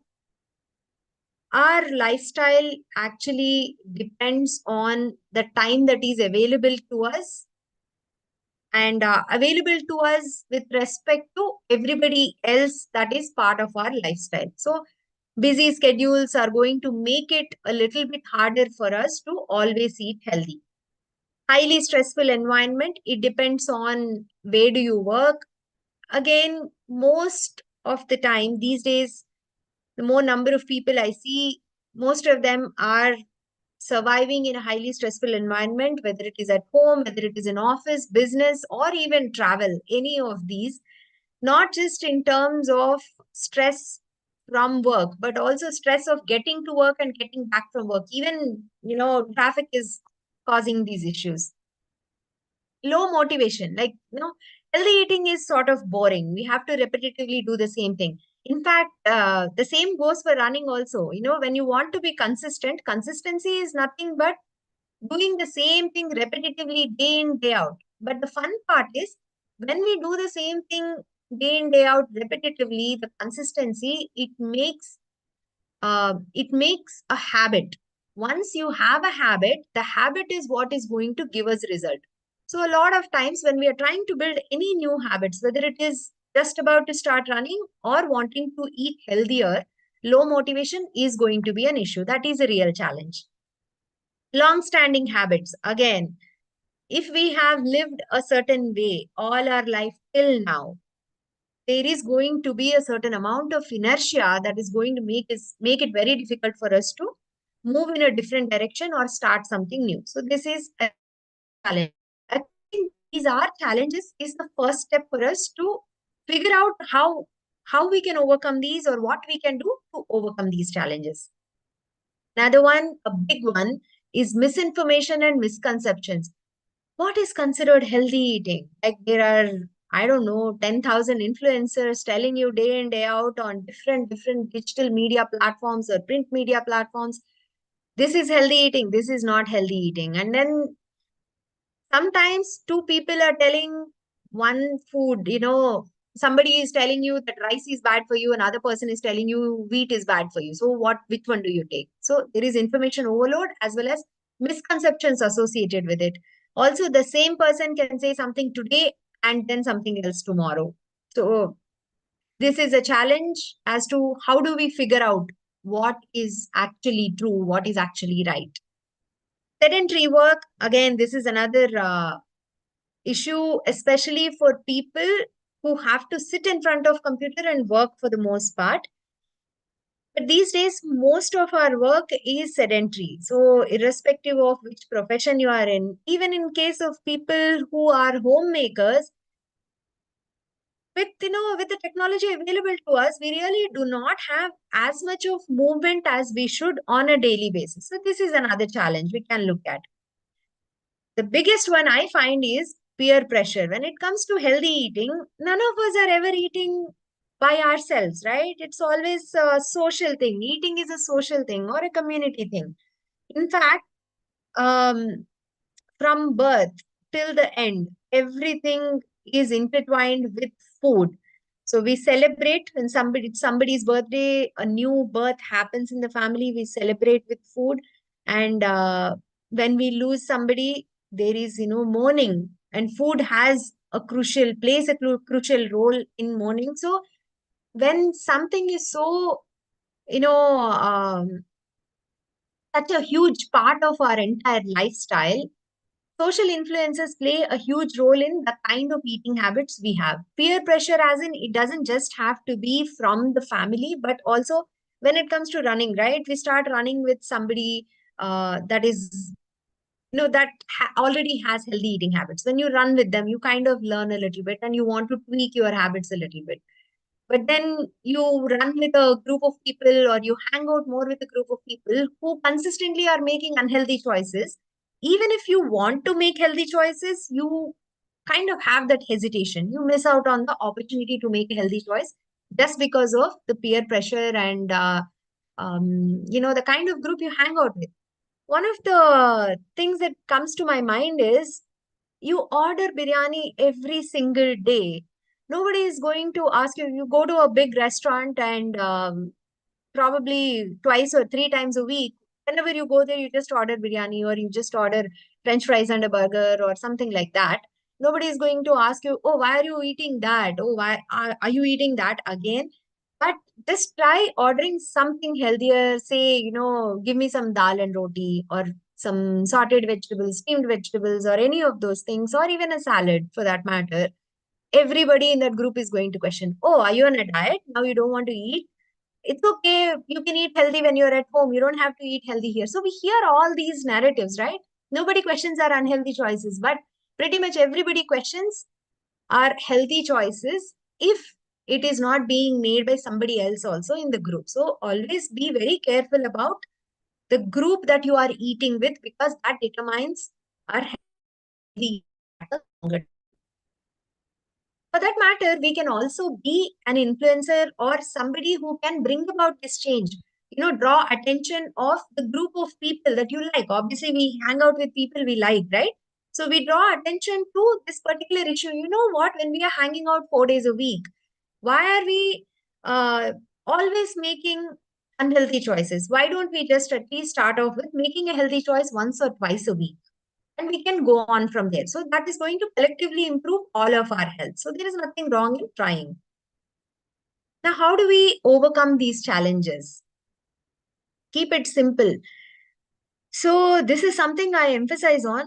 our lifestyle actually depends on the time that is available to us and available to us with respect to everybody else that is part of our lifestyle. So busy schedules are going to make it a little bit harder for us to always eat healthy. Highly stressful environment, it depends on where do you work. Again, most of the time these days, the more number of people I see, most of them are surviving in a highly stressful environment, whether it is at home, whether it is in office, business, or even travel, any of these, not just in terms of stress from work, but also stress of getting to work and getting back from work. Even, traffic is causing these issues. Low motivation, healthy eating is sort of boring. We have to repetitively do the same thing. In fact, the same goes for running also. When you want to be consistent, consistency is nothing but doing the same thing repetitively day in, day out. But the fun part is when we do the same thing day in, day out repetitively, the consistency, it makes a habit. Once you have a habit, the habit is what is going to give us result. So a lot of times when we are trying to build any new habits, whether it is just about to start running or wanting to eat healthier, low motivation is going to be an issue. That is a real challenge. Long-standing habits. Again, if we have lived a certain way all our life till now, there is going to be a certain amount of inertia that is going to make it very difficult for us to move in a different direction or start something new. So this is a challenge. I think these are challenges is the first step for us to figure out how we can overcome these or what we can do to overcome these challenges. Another one, a big one, is misinformation and misconceptions. What is considered healthy eating? Like there are, I don't know, 10,000 influencers telling you day in, day out on different digital media platforms or print media platforms. This is healthy eating. This is not healthy eating. And then sometimes two people are telling one food, somebody is telling you that rice is bad for you, another person is telling you wheat is bad for you. So which one do you take? So there is information overload as well as misconceptions associated with it. Also, the same person can say something today and then something else tomorrow. So this is a challenge as to how do we figure out what is actually true, what is actually right. Sedentary work, again, this is another issue, especially for people who have to sit in front of computer and work for the most part. But these days, most of our work is sedentary. So irrespective of which profession you are in, even in case of people who are homemakers, with the technology available to us, we really do not have as much of movement as we should on a daily basis. So this is another challenge we can look at. The biggest one I find is peer pressure. When it comes to healthy eating, none of us are ever eating by ourselves, right? It's always a social thing. Eating is a social thing or a community thing. In fact, from birth till the end, everything is intertwined with food. So we celebrate when somebody's birthday, a new birth happens in the family, we celebrate with food. And when we lose somebody, there is, mourning, and food plays a crucial role in mourning. So when something is so, such a huge part of our entire lifestyle, social influences play a huge role in the kind of eating habits we have. Peer pressure, as in, it doesn't just have to be from the family, but also when it comes to running, right? We start running with somebody that is, that already has healthy eating habits. When you run with them, you kind of learn a little bit and you want to tweak your habits a little bit. But then you run with a group of people, or you hang out more with a group of people who consistently are making unhealthy choices. Even if you want to make healthy choices, you kind of have that hesitation. You miss out on the opportunity to make a healthy choice just because of the peer pressure and, the kind of group you hang out with. One of the things that comes to my mind is, you order biryani every single day. Nobody is going to ask you. You go to a big restaurant and probably twice or three times a week. Whenever you go there, you just order biryani, or you just order French fries and a burger or something like that. Nobody is going to ask you, oh, why are you eating that? Oh, why are you eating that again? But just try ordering something healthier. Say, give me some dal and roti, or some sorted vegetables, steamed vegetables, or any of those things, or even a salad for that matter. Everybody in that group is going to question, oh, are you on a diet? Now you don't want to eat? It's okay. You can eat healthy when you're at home. You don't have to eat healthy here. So we hear all these narratives, right? Nobody questions our unhealthy choices, but pretty much everybody questions our healthy choices if it is not being made by somebody else also in the group. So always be very careful about the group that you are eating with, because that determines our healthy at the longer term. For that matter, we can also be an influencer or somebody who can bring about this change. Draw attention of the group of people that you like. Obviously, we hang out with people we like, right? So we draw attention to this particular issue. You know what? When we are hanging out 4 days a week, why are we always making unhealthy choices? Why don't we just at least start off with making a healthy choice once or twice a week? And we can go on from there. So that is going to collectively improve all of our health. So there is nothing wrong in trying. Now, how do we overcome these challenges? Keep it simple. So this is something I emphasize on.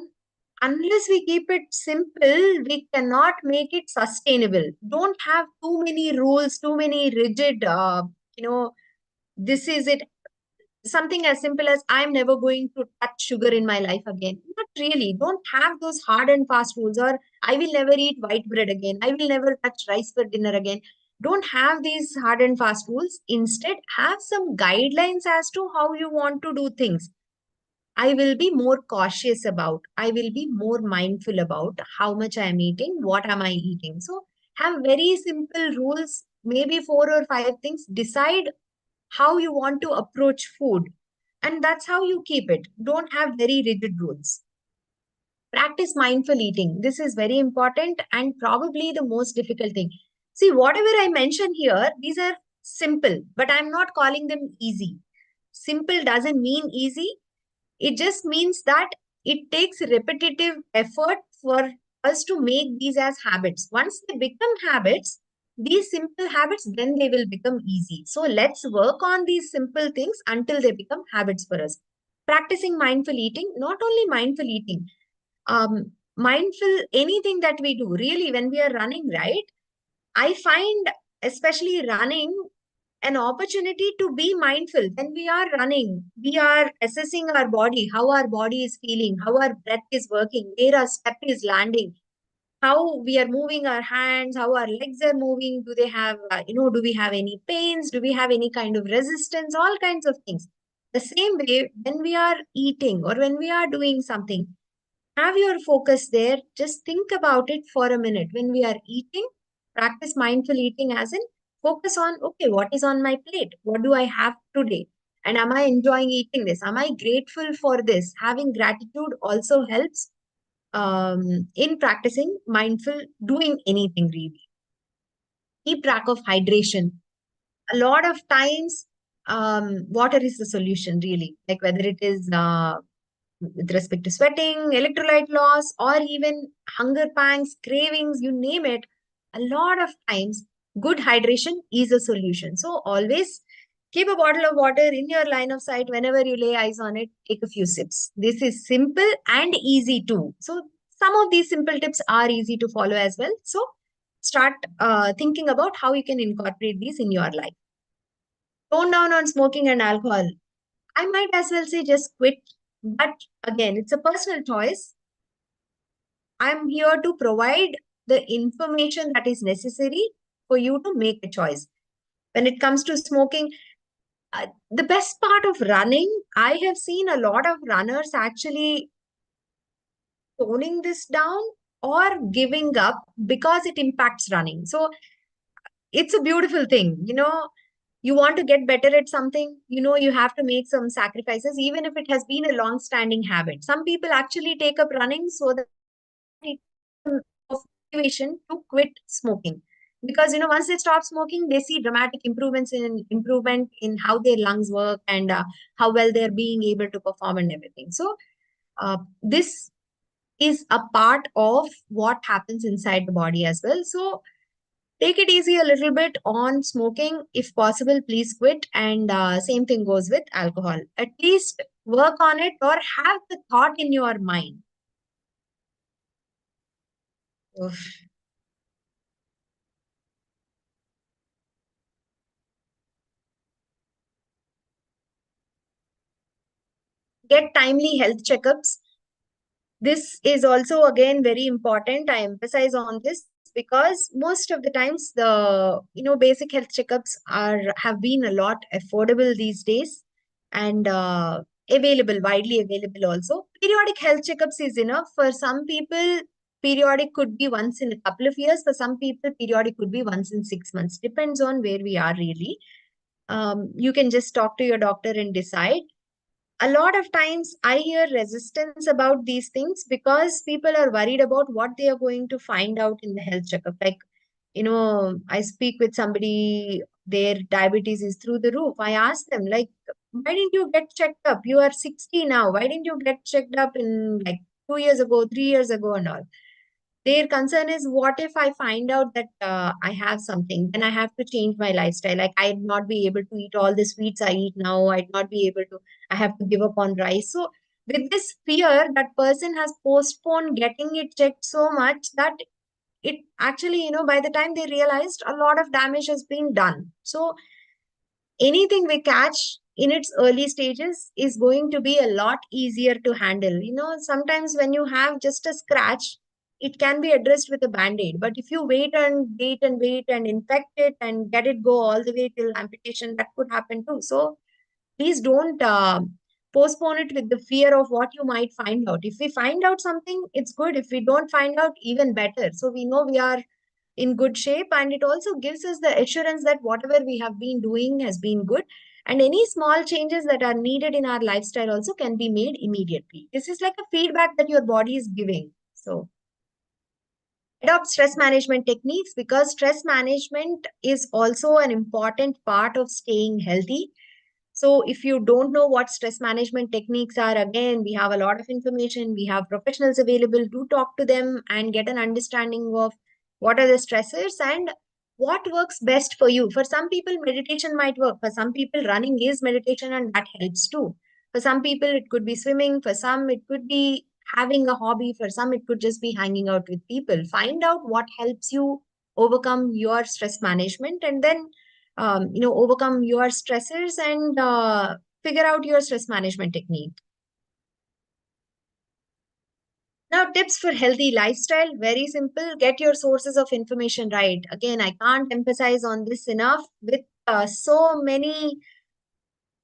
Unless we keep it simple, we cannot make it sustainable. Don't have too many rules, too many rigid, this is it. Something as simple as, I'm never going to touch sugar in my life again. Not really. Don't have those hard and fast rules. Or, I will never eat white bread again. I will never touch rice for dinner again. Don't have these hard and fast rules. Instead, have some guidelines as to how you want to do things. I will be more cautious about, I will be more mindful about how much I am eating, what am I eating. So have very simple rules, maybe 4 or 5 things. Decide how you want to approach food, and that's how you keep it. Don't have very rigid rules. Practice mindful eating. This is very important and probably the most difficult thing. See, whatever I mention here, these are simple, but I'm not calling them easy. Simple doesn't mean easy. It just means that it takes repetitive effort for us to make these as habits. Once they become habits, these simple habits, then they will become easy. So let's work on these simple things until they become habits for us. Practicing mindful eating, not only mindful eating, mindful anything that we do. Really, when we are running, right? I find, especially running, an opportunity to be mindful. When we are running, we are assessing our body, how our body is feeling, how our breath is working, where our step is landing, how we are moving our hands, how our legs are moving. Do they have, do we have any pains? Do we have any kind of resistance? All kinds of things. The same way, when we are eating or when we are doing something, have your focus there. Just think about it for a minute. When we are eating, practice mindful eating, as in focus on, okay, what is on my plate? What do I have today? And am I enjoying eating this? Am I grateful for this? Having gratitude also helps in practicing mindful doing anything really. Keep track of hydration. A lot of times, water is the solution really. Like whether it is with respect to sweating, electrolyte loss, or even hunger pangs, cravings, you name it, a lot of times good hydration is a solution. So always keep a bottle of water in your line of sight. Whenever you lay eyes on it, take a few sips. This is simple and easy too. So some of these simple tips are easy to follow as well. So start thinking about how you can incorporate these in your life. tone down on smoking and alcohol, I might as well say just quit. But again, it's a personal choice. I'm here to provide the information that is necessary for you to make a choice. When it comes to smoking, the best part of running, I have seen a lot of runners actually toning this down or giving up because it impacts running. So it's a beautiful thing. You want to get better at something, you have to make some sacrifices, even if it has been a long standing habit. Some people actually take up running so that it of motivation to quit smoking, because once they stop smoking, they see dramatic improvement in how their lungs work, and how well they're being able to perform and everything. So this is a part of what happens inside the body as well. So take it easy a little bit on smoking. If possible, please quit. And same thing goes with alcohol. At least work on it, or have the thought in your mind. Oof. Get timely health checkups. This is also again very important. I emphasize on this because most of the times the basic health checkups have been a lot affordable these days, and widely available also. Periodic health checkups is enough. For some people, periodic could be once in a couple of years. For some people, periodic could be once in 6 months. Depends on where we are really. You can just talk to your doctor and decide. A lot of times I hear resistance about these things because people are worried about what they are going to find out in the health checkup. Like, I speak with somebody, their diabetes is through the roof. I ask them, like, why didn't you get checked up? You are 60 now. Why didn't you get checked up in like 2 years ago, 3 years ago and all? Their concern is, what if I find out that I have something? Then I have to change my lifestyle. Like, I'd not be able to eat all the sweets I eat now. I'd not be able to, I have to give up on rice. So, with this fear, that person has postponed getting it checked so much that it actually, by the time they realized, a lot of damage has been done. So, anything we catch in its early stages is going to be a lot easier to handle. Sometimes when you have just a scratch, it can be addressed with a band-aid. But if you wait and wait and wait and infect it and get it go all the way till amputation, that could happen too. So please don't postpone it with the fear of what you might find out. If we find out something, it's good. If we don't find out, even better. So we know we are in good shape, and it also gives us the assurance that whatever we have been doing has been good, and any small changes that are needed in our lifestyle also can be made immediately. This is like a feedback that your body is giving. So adopt stress management techniques, because stress management is also an important part of staying healthy. So if you don't know what stress management techniques are, again, we have a lot of information. We have professionals available to talk to them and get an understanding of what are the stressors and what works best for you. For some people, meditation might work. For some people, running is meditation and that helps too. For some people, it could be swimming. For some, it could be having a hobby. For some, it could just be hanging out with people. Find out what helps you overcome your stress management, and then overcome your stressors and figure out your stress management technique. Now, tips for healthy lifestyle, very simple. Get your sources of information right. Again, I can't emphasize on this enough. With so many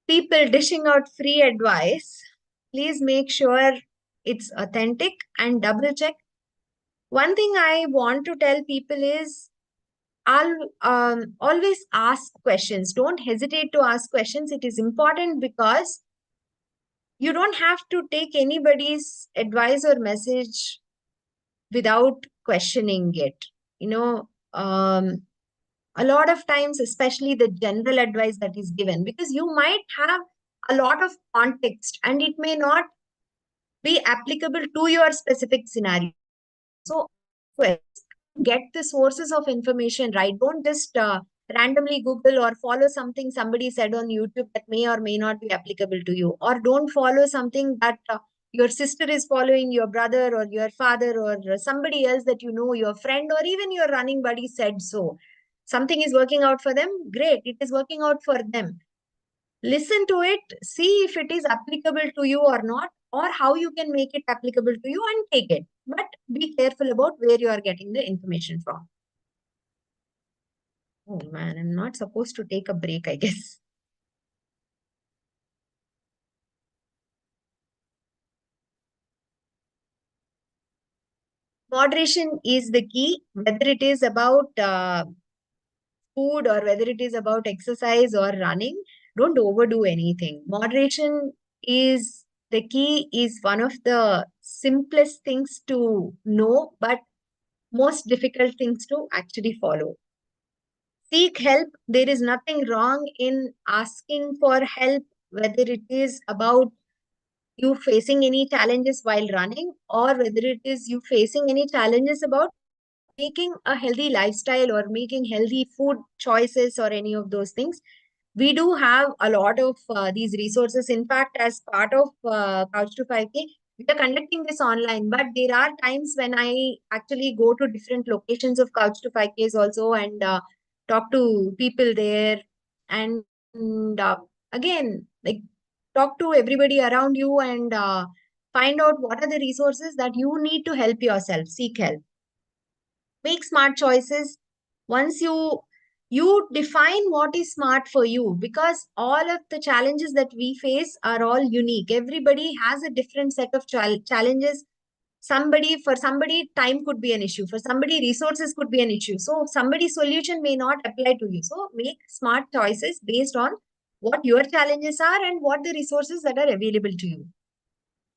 people dishing out free advice, please make sure it's authentic and double check. One thing I want to tell people is, I'll always ask questions. Don't hesitate to ask questions. It is important because you don't have to take anybody's advice or message without questioning it. A lot of times, especially the general advice that is given, because you might have a lot of context and it may not be applicable to your specific scenario. So, get the sources of information right. Don't just randomly Google or follow something somebody said on YouTube that may or may not be applicable to you. Or don't follow something that your sister is following, your brother or your father or somebody else that you know, your friend or even your running buddy said so. Something is working out for them, great. It is working out for them. listen to it, see if it is applicable to you or not, or how you can make it applicable to you and take it. But be careful about where you are getting the information from. Oh man, I'm not supposed to take a break, I guess. Moderation is the key, whether it is about food or whether it is about exercise or running. Don't overdo anything. Moderation is the key, is one of the simplest things to know, but most difficult things to actually follow. Seek help. There is nothing wrong in asking for help, whether it is about you facing any challenges while running or whether it is you facing any challenges about making a healthy lifestyle or making healthy food choices or any of those things. We do have a lot of these resources. In fact, as part of Couch to 5K, we are conducting this online, but there are times when I actually go to different locations of Couch to 5Ks also and talk to people there. And again, like talk to everybody around you and find out what are the resources that you need to help yourself. Seek help. Make smart choices. Once you define what is smart for you, because all of the challenges that we face are all unique. Everybody has a different set of challenges. For somebody time could be an issue, for somebody resources could be an issue, so somebody's solution may not apply to you. So make smart choices based on what your challenges are and what the resources that are available to you.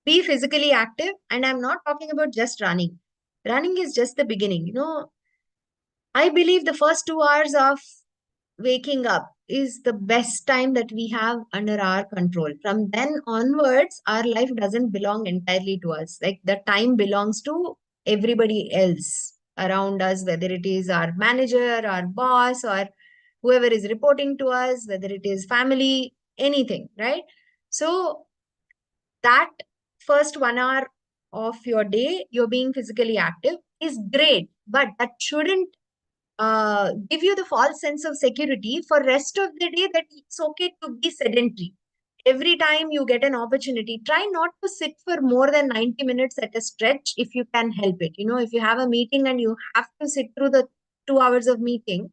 Be physically active, and I'm not talking about just running. Running is just the beginning. I believe the first 2 hours of waking up is the best time that we have under our control. From then onwards, our life doesn't belong entirely to us. Like the time belongs to everybody else around us, whether it is our manager, our boss, or whoever is reporting to us, whether it is family, anything, right? So that first 1 hour of your day, you're being physically active is great, but that shouldn't give you the false sense of security for rest of the day that it's okay to be sedentary. Every time you get an opportunity, try not to sit for more than 90 minutes at a stretch if you can help it. If you have a meeting and you have to sit through the 2 hours of meeting,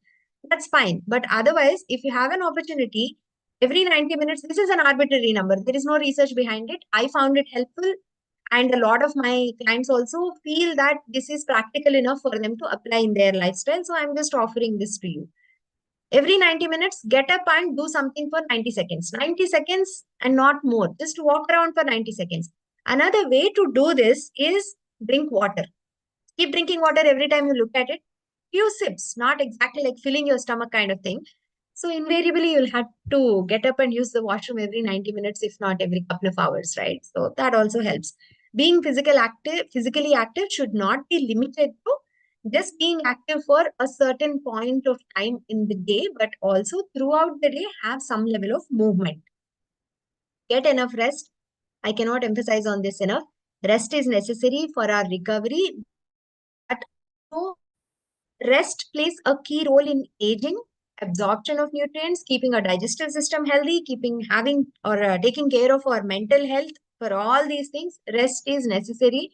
that's fine. But otherwise, if you have an opportunity, every 90 minutes, this is an arbitrary number. There is no research behind it. I found it helpful. And a lot of my clients also feel that this is practical enough for them to apply in their lifestyle. So I'm just offering this to you. Every 90 minutes, get up and do something for 90 seconds. 90 seconds and not more. Just walk around for 90 seconds. Another way to do this is drink water. Keep drinking water every time you look at it. Few sips, not exactly like filling your stomach kind of thing. So invariably, you'll have to get up and use the washroom every 90 minutes, if not every couple of hours, right? So that also helps. Being physically active should not be limited to just being active for a certain point of time in the day, but also throughout the day, have some level of movement. Get enough rest. I cannot emphasize on this enough. Rest is necessary for our recovery, but also rest plays a key role in aging, absorption of nutrients, keeping our digestive system healthy, taking care of our mental health. For all these things, rest is necessary.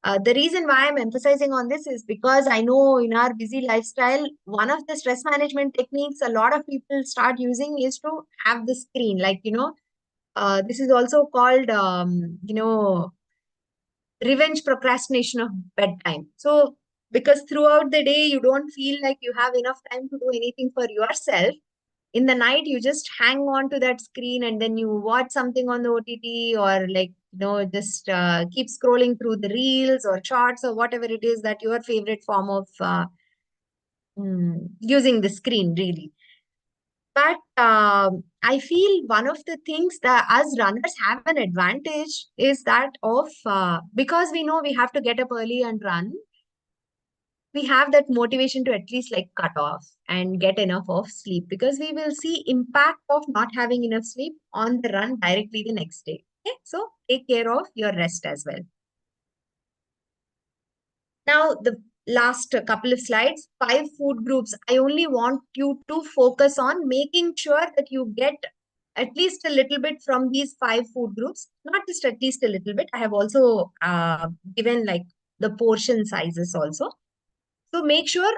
The reason why I'm emphasizing on this is because I know in our busy lifestyle, one of the stress management techniques a lot of people start using is to have the screen. This is also called, revenge procrastination of bedtime. So, because throughout the day, you don't feel like you have enough time to do anything for yourself, in the night, you just hang on to that screen and then you watch something on the OTT or just keep scrolling through the reels or shorts or whatever it is that your favorite form of using the screen really. But I feel one of the things that us runners have an advantage is that of because we know we have to get up early and run, we have that motivation to at least like cut off and get enough of sleep, because we will see impact of not having enough sleep on the run directly the next day. Okay? So take care of your rest as well. Now, the last couple of slides, 5 food groups. I only want you to focus on making sure that you get at least a little bit from these 5 food groups, not just at least a little bit. I have also given like the portion sizes also. So make sure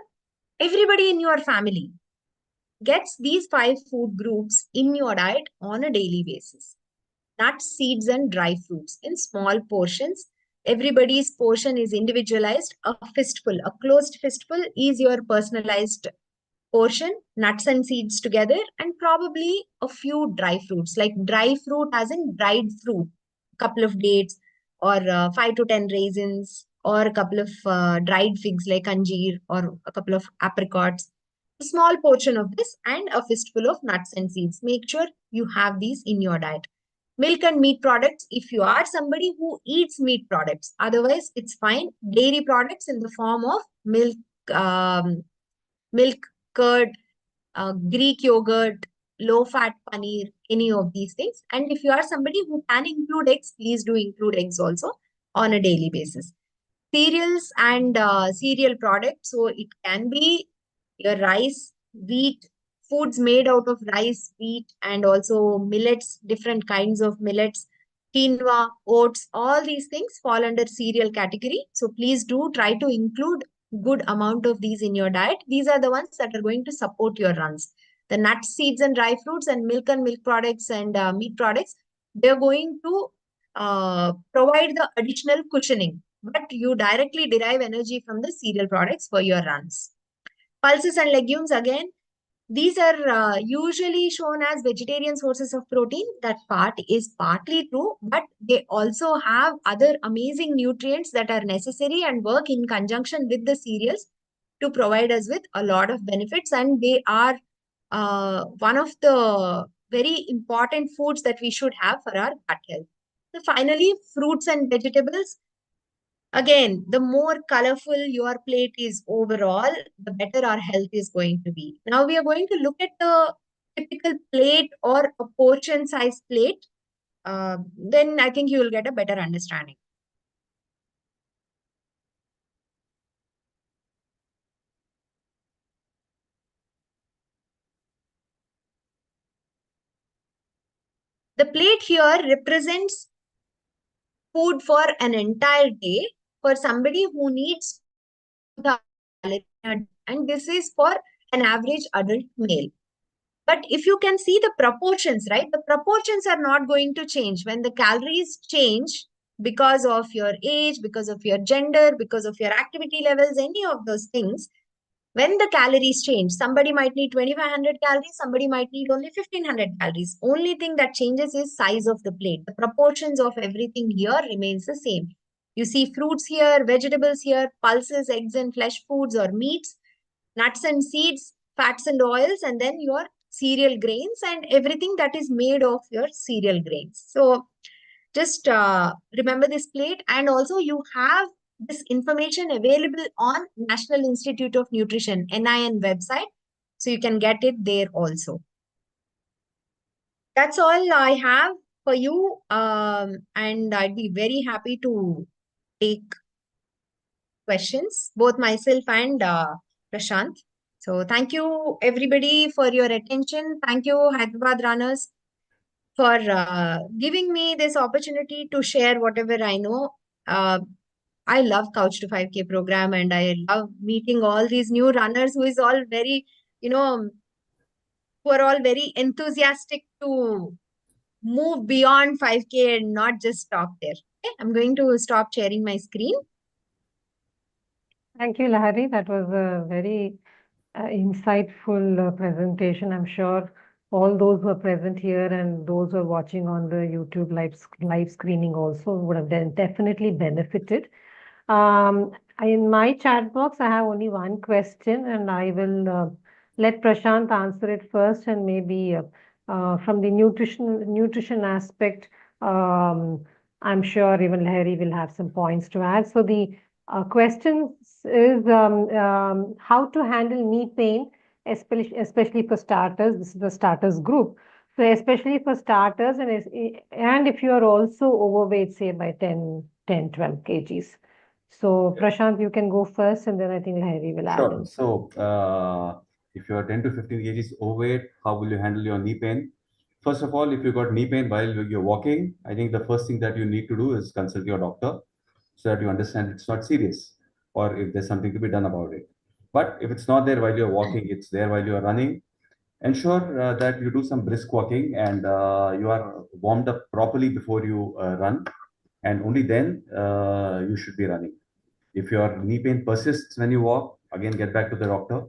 everybody in your family gets these 5 food groups in your diet on a daily basis. Nuts, seeds, and dry fruits in small portions. Everybody's portion is individualized. A fistful, a closed fistful is your personalized portion, nuts and seeds together, and probably a few dry fruits, like dry fruit as in dried fruit, a couple of dates, or 5 to 10 raisins, or a couple of dried figs like anjeer, or a couple of apricots. A small portion of this and a fistful of nuts and seeds. Make sure you have these in your diet. Milk and meat products, if you are somebody who eats meat products, otherwise it's fine. Dairy products in the form of milk, milk, curd, Greek yogurt, low fat paneer, any of these things. And if you are somebody who can include eggs, please do include eggs also on a daily basis. Cereals and cereal products. So it can be your rice, wheat, foods made out of rice, wheat, and also millets, different kinds of millets, quinoa, oats, all these things fall under cereal category. So please do try to include good amount of these in your diet. These are the ones that are going to support your runs. The nuts, seeds, and dry fruits, and milk products and meat products, they're going to provide the additional cushioning, but you directly derive energy from the cereal products for your runs. Pulses and legumes, again, these are usually shown as vegetarian sources of protein. That part is partly true, but they also have other amazing nutrients that are necessary and work in conjunction with the cereals to provide us with a lot of benefits. And they are one of the very important foods that we should have for our gut health. So finally, fruits and vegetables. Again, the more colorful your plate is overall, the better our health is going to be. Now we are going to look at the typical plate or a portion size plate. Then I think you will get a better understanding. The plate here represents food for an entire day for somebody who needs the and this is for an average adult male. But if you can see the proportions, right? The proportions are not going to change. When the calories change because of your age, because of your gender, because of your activity levels, any of those things, when the calories change, somebody might need 2,500 calories, somebody might need only 1,500 calories. Only thing that changes is size of the plate. The proportions of everything here remains the same. You see fruits here, vegetables here, pulses, eggs and flesh foods or meats, nuts and seeds, fats and oils, and then your cereal grains and everything that is made of your cereal grains. So just remember this plate, and also you have this information available on National Institute of Nutrition, NIN website. So you can get it there also. That's all I have for you. And I'd be very happy to take questions, both myself and Prashant. So thank you everybody for your attention. Thank you Hyd Runners for giving me this opportunity to share whatever I know. I love Kouch to 5K program, and I love meeting all these new runners who is all very, who are all very enthusiastic to move beyond 5K and not just stop there. Okay, I'm going to stop sharing my screen. Thank you, Lahari. That was a very insightful presentation. I'm sure all those who are present here and those who are watching on the YouTube live screening also would have definitely benefited. In my chat box, I have only one question, and I will let Prashant answer it first, and maybe from the nutrition aspect, I'm sure even Lahari will have some points to add. So the question is how to handle knee pain, especially for starters. This is the starters group. So especially for starters, and if you are also overweight, say by 10, 12 kgs. So Prashant, you can go first, and then I think Lahari will add Sure. in. So, if you are 10 to 15 kgs overweight, how will you handle your knee pain? first of all, if you got knee pain while you're walking, I think the first thing that you need to do is consult your doctor so that you understand it's not serious or if there's something to be done about it. But if it's not there while you're walking, it's there while you're running, ensure that you do some brisk walking and you are warmed up properly before you run, and only then you should be running. If your knee pain persists when you walk, again get back to the doctor.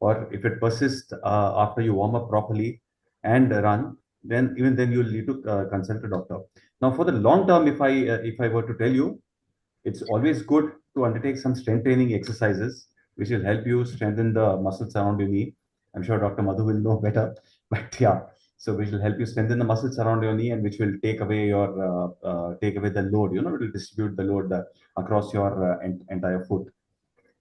Or if it persists after you warm up properly and run, then even then you'll need to consult a doctor. Now, for the long term, if I were to tell you, it's always good to undertake some strength training exercises, which will help you strengthen the muscles around your knee. I'm sure Dr. Madhu will know better, but yeah. So which will help you strengthen the muscles around your knee, and which will take away take away the load. It will distribute the load across your entire foot.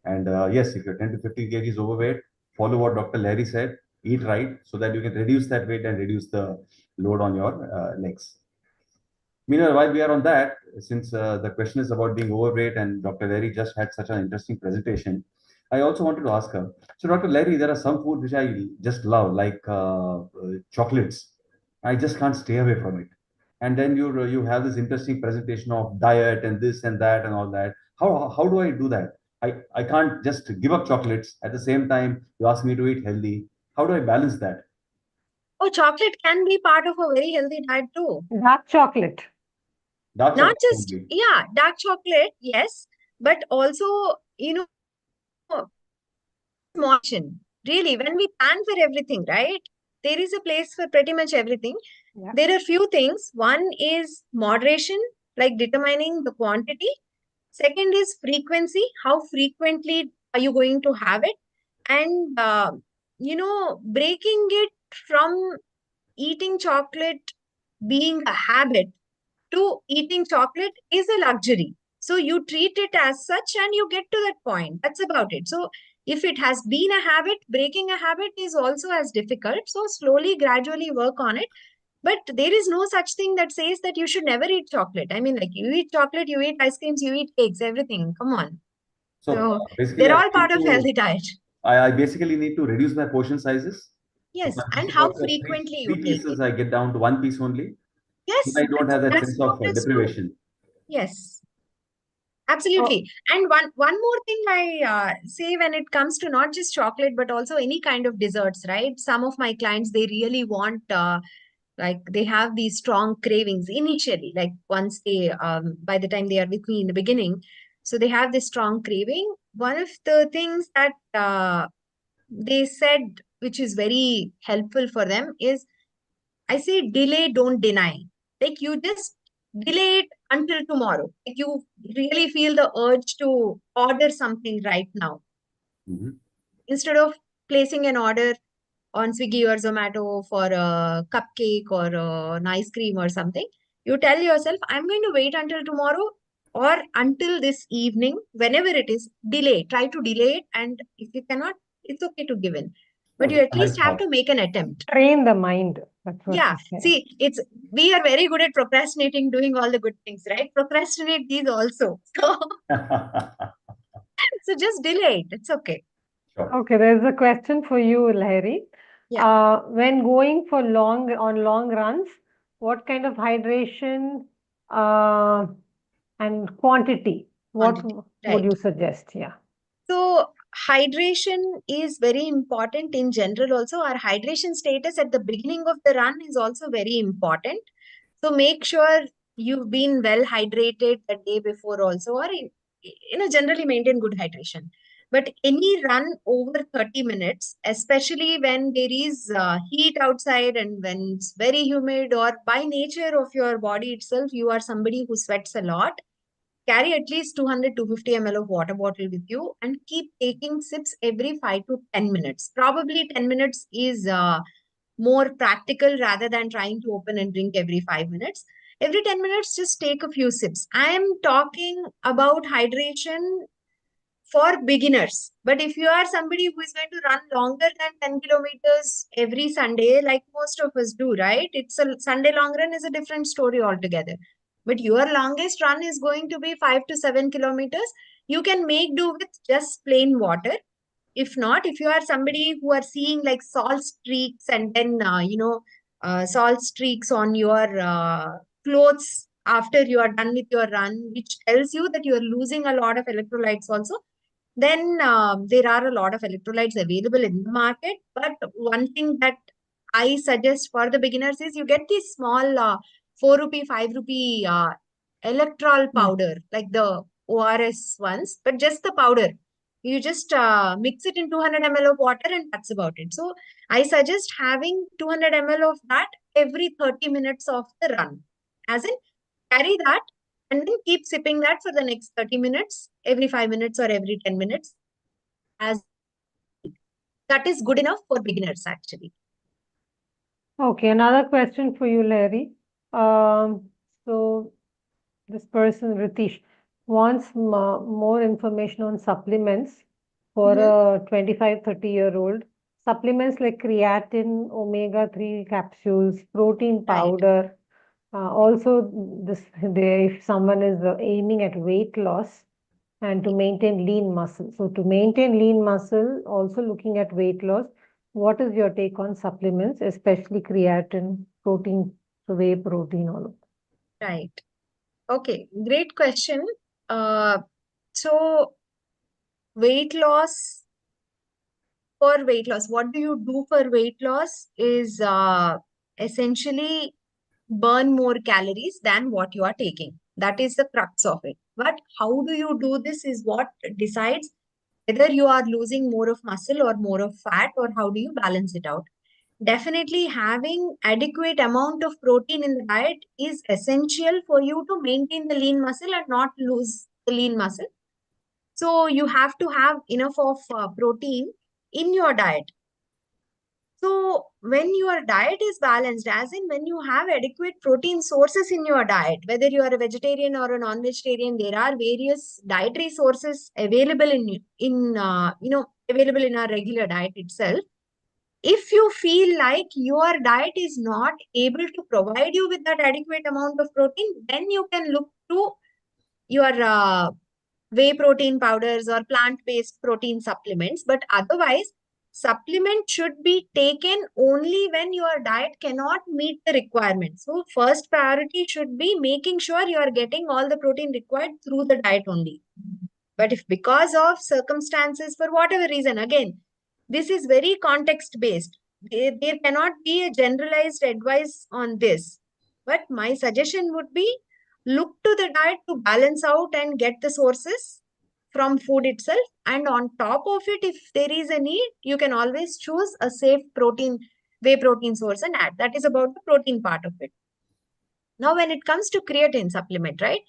And yes, if you're 10 to 15 kgs overweight, follow what Dr. Lahari said. Eat right so that you can reduce that weight and reduce the load on your legs. Meanwhile, while we are on that, since the question is about being overweight and Dr. Lahari just had such an interesting presentation, I also wanted to ask her. So, Dr. Lahari, there are some foods which I just love, like chocolates. I just can't stay away from it. And then you have this interesting presentation of diet and this and that and all that. How do I do that? I can't just give up chocolates. At the same time, you ask me to eat healthy. How do I balance that? Oh, chocolate can be part of a very healthy diet too. Dark chocolate. Dark Not chocolate just, only. yeah, dark chocolate, yes, but also, moderation. Really, when we plan for everything, right? There is a place for pretty much everything. Yeah. There are few things. One is moderation, like determining the quantity. Second is frequency. How frequently are you going to have it? And, breaking it from eating chocolate being a habit to eating chocolate is a luxury. So you treat it as such and you get to that point. That's about it. So if it has been a habit, breaking a habit is also as difficult. So slowly, gradually work on it. But there is no such thing that says that you should never eat chocolate. I mean, like you eat chocolate, you eat ice creams, you eat cakes, everything. Come on. So So basically, they're all part of healthy diet. I basically need to reduce my portion sizes. If Yes. my And portion how size are frequently you three take it. pieces, I get down to one piece only. Then Yes, I don't have that that's sense what of is true. deprivation. Yes. Oh, Absolutely. And one more thing I say when it comes to not just chocolate, but also any kind of desserts, right? Some of my clients, they really want, like they have these strong cravings initially, like once they, by the time they are with me in the beginning. So they have this strong craving. One of the things that they said, which is very helpful for them, is I say delay, don't deny. Like you just delay it until tomorrow. If you really feel the urge to order something right now, Mhm. instead of placing an order on Swiggy or Zomato for a cupcake or an ice cream or something, you tell yourself, I'm going to wait until tomorrow or until this evening, whenever it is, delay. Try to delay it. And if you cannot, it's okay to give in. But Oh, you that's at a nice least have thought. to make an attempt. train the mind. That's what Yeah, you say. see, we are very good at procrastinating, doing all the good things, right? Procrastinate these also. So just delay it. It's okay. Sure. Okay, there's a question for you, Lahari. Yeah, When going for long runs, what kind of hydration uh, and quantity, what quantity. would Right. you suggest? Yeah. So hydration is very important in general also. Our hydration status at the beginning of the run is also very important. So make sure you've been well hydrated the day before also, or generally maintain good hydration. But any run over 30 minutes, especially when there is heat outside and when it's very humid, or by nature of your body itself, you are somebody who sweats a lot, carry at least 200 to 250 ml of water bottle with you and keep taking sips every 5 to 10 minutes. Probably 10 minutes is more practical rather than trying to open and drink every 5 minutes. Every 10 minutes, just take a few sips. I am talking about hydration for beginners. But if you are somebody who is going to run longer than 10 kilometers every Sunday, like most of us do, right? It's a Sunday long run is a different story altogether. But your longest run is going to be 5 to 7 kilometers. You can make do with just plain water. If not, if you are somebody who are seeing like salt streaks and then, salt streaks on your clothes after you are done with your run, which tells you that you are losing a lot of electrolytes also, then there are a lot of electrolytes available in the market. But one thing that I suggest for the beginners is you get these small 4 rupee, 5 rupee electrol powder, like the ORS ones, but just the powder. You just mix it in 200 ml of water and that's about it. So I suggest having 200 ml of that every 30 minutes of the run. As in, carry that and then keep sipping that for the next 30 minutes, every 5 minutes or every 10 minutes. As that is good enough for beginners, actually. Okay, another question for you, Larry. So this person, Ritish, wants more information on supplements for a 25, 30-year-old. Supplements like creatine, omega-3 capsules, protein powder. Also, if someone is aiming at weight loss and to maintain lean muscle. So to maintain lean muscle, also looking at weight loss, what is your take on supplements, especially creatine, protein, whey protein, all of that? Right. Okay, great question. So weight loss, for weight loss, what do you do for weight loss is essentially burn more calories than what you are taking. That is the crux of it. But how do you do this is what decides whether you are losing more of muscle or more of fat, or how do you balance it out. Definitely having adequate amount of protein in the diet is essential for you to maintain the lean muscle and not lose the lean muscle. So you have to have enough of protein in your diet. So when your diet is balanced, as in when you have adequate protein sources in your diet, whether you are a vegetarian or a non-vegetarian, there are various dietary sources available available in our regular diet itself. If you feel like your diet is not able to provide you with that adequate amount of protein, then you can look to your whey protein powders or plant-based protein supplements. But otherwise, supplement should be taken only when your diet cannot meet the requirements. So first priority should be making sure you are getting all the protein required through the diet only. But if because of circumstances, for whatever reason, again, this is very context based. There cannot be a generalized advice on this. But my suggestion would be look to the diet to balance out and get the sources from food itself. And on top of it, if there is a need, you can always choose a safe protein, whey protein source and add. That is about the protein part of it. Now, when it comes to creatine supplement, right?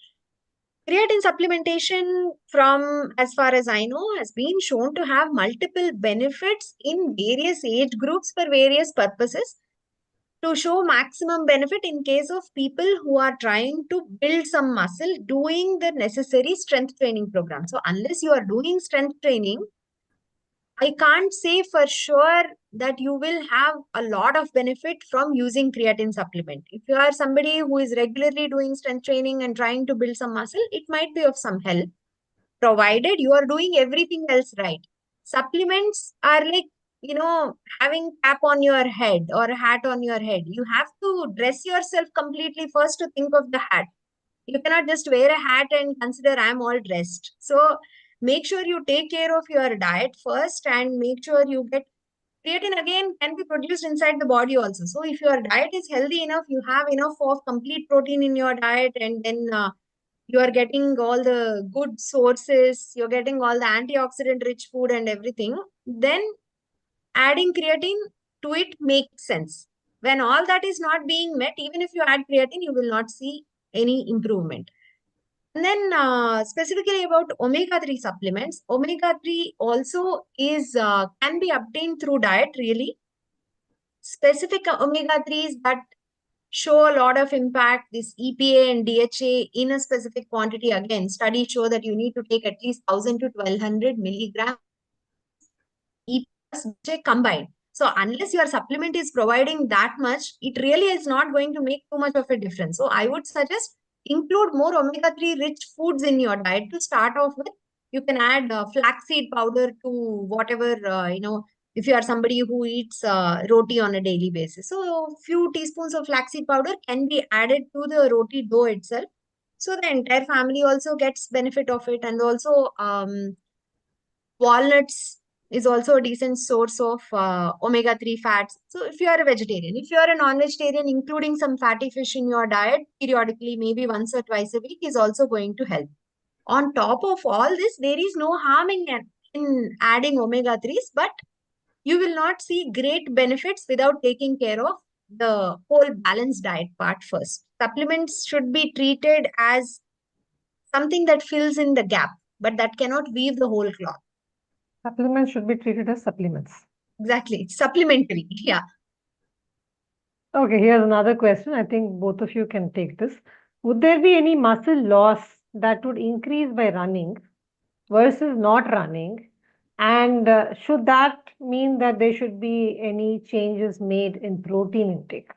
Creatine supplementation, from as far as I know, has been shown to have multiple benefits in various age groups for various purposes, to show maximum benefit in case of people who are trying to build some muscle doing the necessary strength training program. So unless you are doing strength training, I can't say for sure that you will have a lot of benefit from using creatine supplement. If you are somebody who is regularly doing strength training and trying to build some muscle, it might be of some help, provided you are doing everything else right. Supplements are like, having cap on your head or a hat on your head. You have to dress yourself completely first to think of the hat. You cannot just wear a hat and consider I'm all dressed. So make sure you take care of your diet first and make sure you get creatine. Again, can be produced inside the body also. So if your diet is healthy enough, you have enough of complete protein in your diet, and then you are getting all the good sources, you're getting all the antioxidant rich food and everything, then adding creatine to it makes sense. When all that is not being met, even if you add creatine, you will not see any improvement. And then specifically about omega-3 supplements, omega-3 also is can be obtained through diet, really. Specific omega-3s that show a lot of impact, this EPA and DHA in a specific quantity. Again, studies show that you need to take at least 1000 to 1200 milligrams EPA plus DHA combined. So unless your supplement is providing that much, it really is not going to make too much of a difference. So I would suggest include more omega-3 rich foods in your diet to start off with. You can add flaxseed powder to whatever, if you are somebody who eats roti on a daily basis. So a few teaspoons of flaxseed powder can be added to the roti dough itself. So the entire family also gets benefit of it. And also walnuts is also a decent source of omega-3 fats. So if you are a vegetarian, if you are a non-vegetarian, including some fatty fish in your diet periodically, maybe once or twice a week, is also going to help. On top of all this, there is no harm in adding omega-3s, but you will not see great benefits without taking care of the whole balanced diet part first. Supplements should be treated as something that fills in the gap, but that cannot weave the whole cloth. Supplements should be treated as supplements. Exactly. It's supplementary. Yeah. Okay, here's another question. I think both of you can take this. Would there be any muscle loss that would increase by running versus not running? And should that mean that there should be any changes made in protein intake?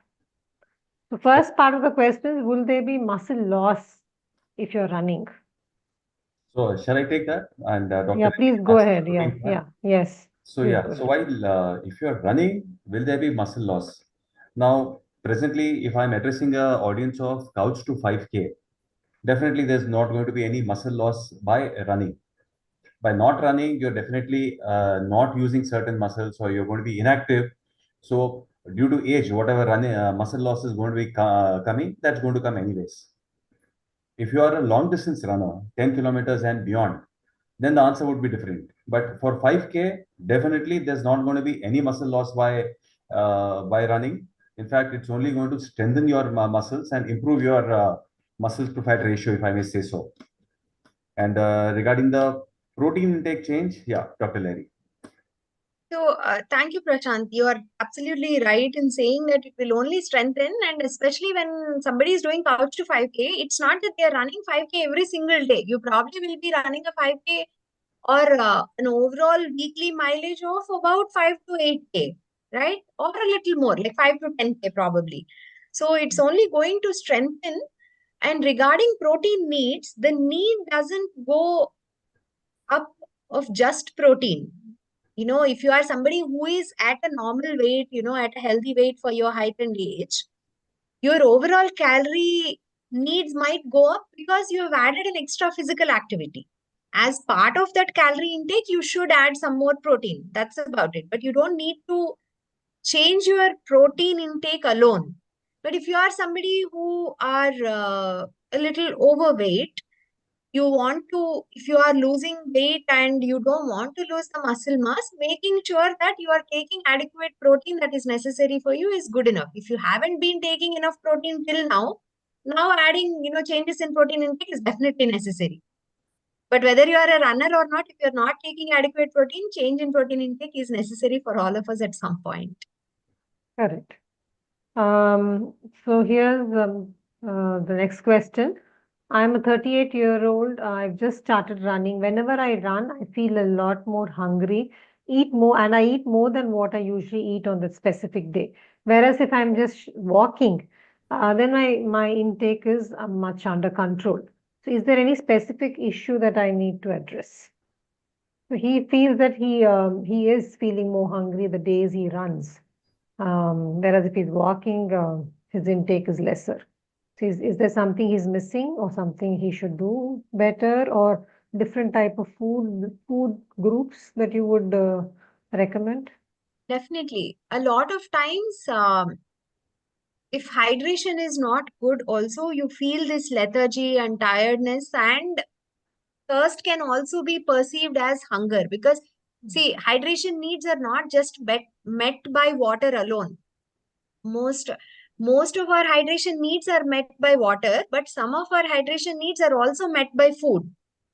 The first part of the question is, will there be muscle loss if you're running? So shall I take that? And Dr. Yeah, please go answer the ahead. Yeah, protein part? yeah, yes. So Please yeah, go so ahead. while if you are running, will there be muscle loss? Now, presently, if I'm addressing a audience of couch to 5K, definitely there's not going to be any muscle loss by running. By not running, you're definitely not using certain muscles, or you're going to be inactive. So due to age, whatever running muscle loss is going to be coming, that's going to come anyways. If you are a long distance runner, 10 kilometers and beyond, then the answer would be different. But for 5K, definitely there's not going to be any muscle loss by running. In fact, it's only going to strengthen your muscles and improve your muscle to fat ratio, if I may say so. And regarding the protein intake change, yeah, Dr. Lahari. So, thank you, Prashant. You are absolutely right in saying that it will only strengthen, and especially when somebody is doing couch to 5K, it's not that they are running 5K every single day. You probably will be running a 5K or an overall weekly mileage of about 5 to 8K, right? Or a little more, like 5 to 10K probably. So, it's only going to strengthen. And regarding protein needs, the need doesn't go up of just protein. You know, if you are somebody who is at a normal weight, you know, at a healthy weight for your height and age, your overall calorie needs might go up because you have added an extra physical activity. As part of that calorie intake, you should add some more protein. That's about it. But you don't need to change your protein intake alone. But if you are somebody who are a little overweight, you want to, if you are losing weight and you don't want to lose the muscle mass, making sure that you are taking adequate protein that is necessary for you is good enough. If you haven't been taking enough protein till now adding, you know, changes in protein intake is definitely necessary. But whether you are a runner or not, if you're not taking adequate protein, change in protein intake is necessary for all of us at some point. Correct. So here's the next question. I'm a 38-year-old. I've just started running. Whenever I run, I feel a lot more hungry, eat more, and I eat more than what I usually eat on that specific day. Whereas if I'm just walking, then my intake is much under control. So is there any specific issue that I need to address? So he feels that he is feeling more hungry the days he runs. Whereas if he's walking, his intake is lesser. So is there something he's missing or something he should do better, or different type of food groups that you would recommend? Definitely. A lot of times, if hydration is not good, also you feel this lethargy and tiredness, and thirst can also be perceived as hunger, because see, hydration needs are not just met by water alone. Most most of our hydration needs are met by water, but some of our hydration needs are also met by food.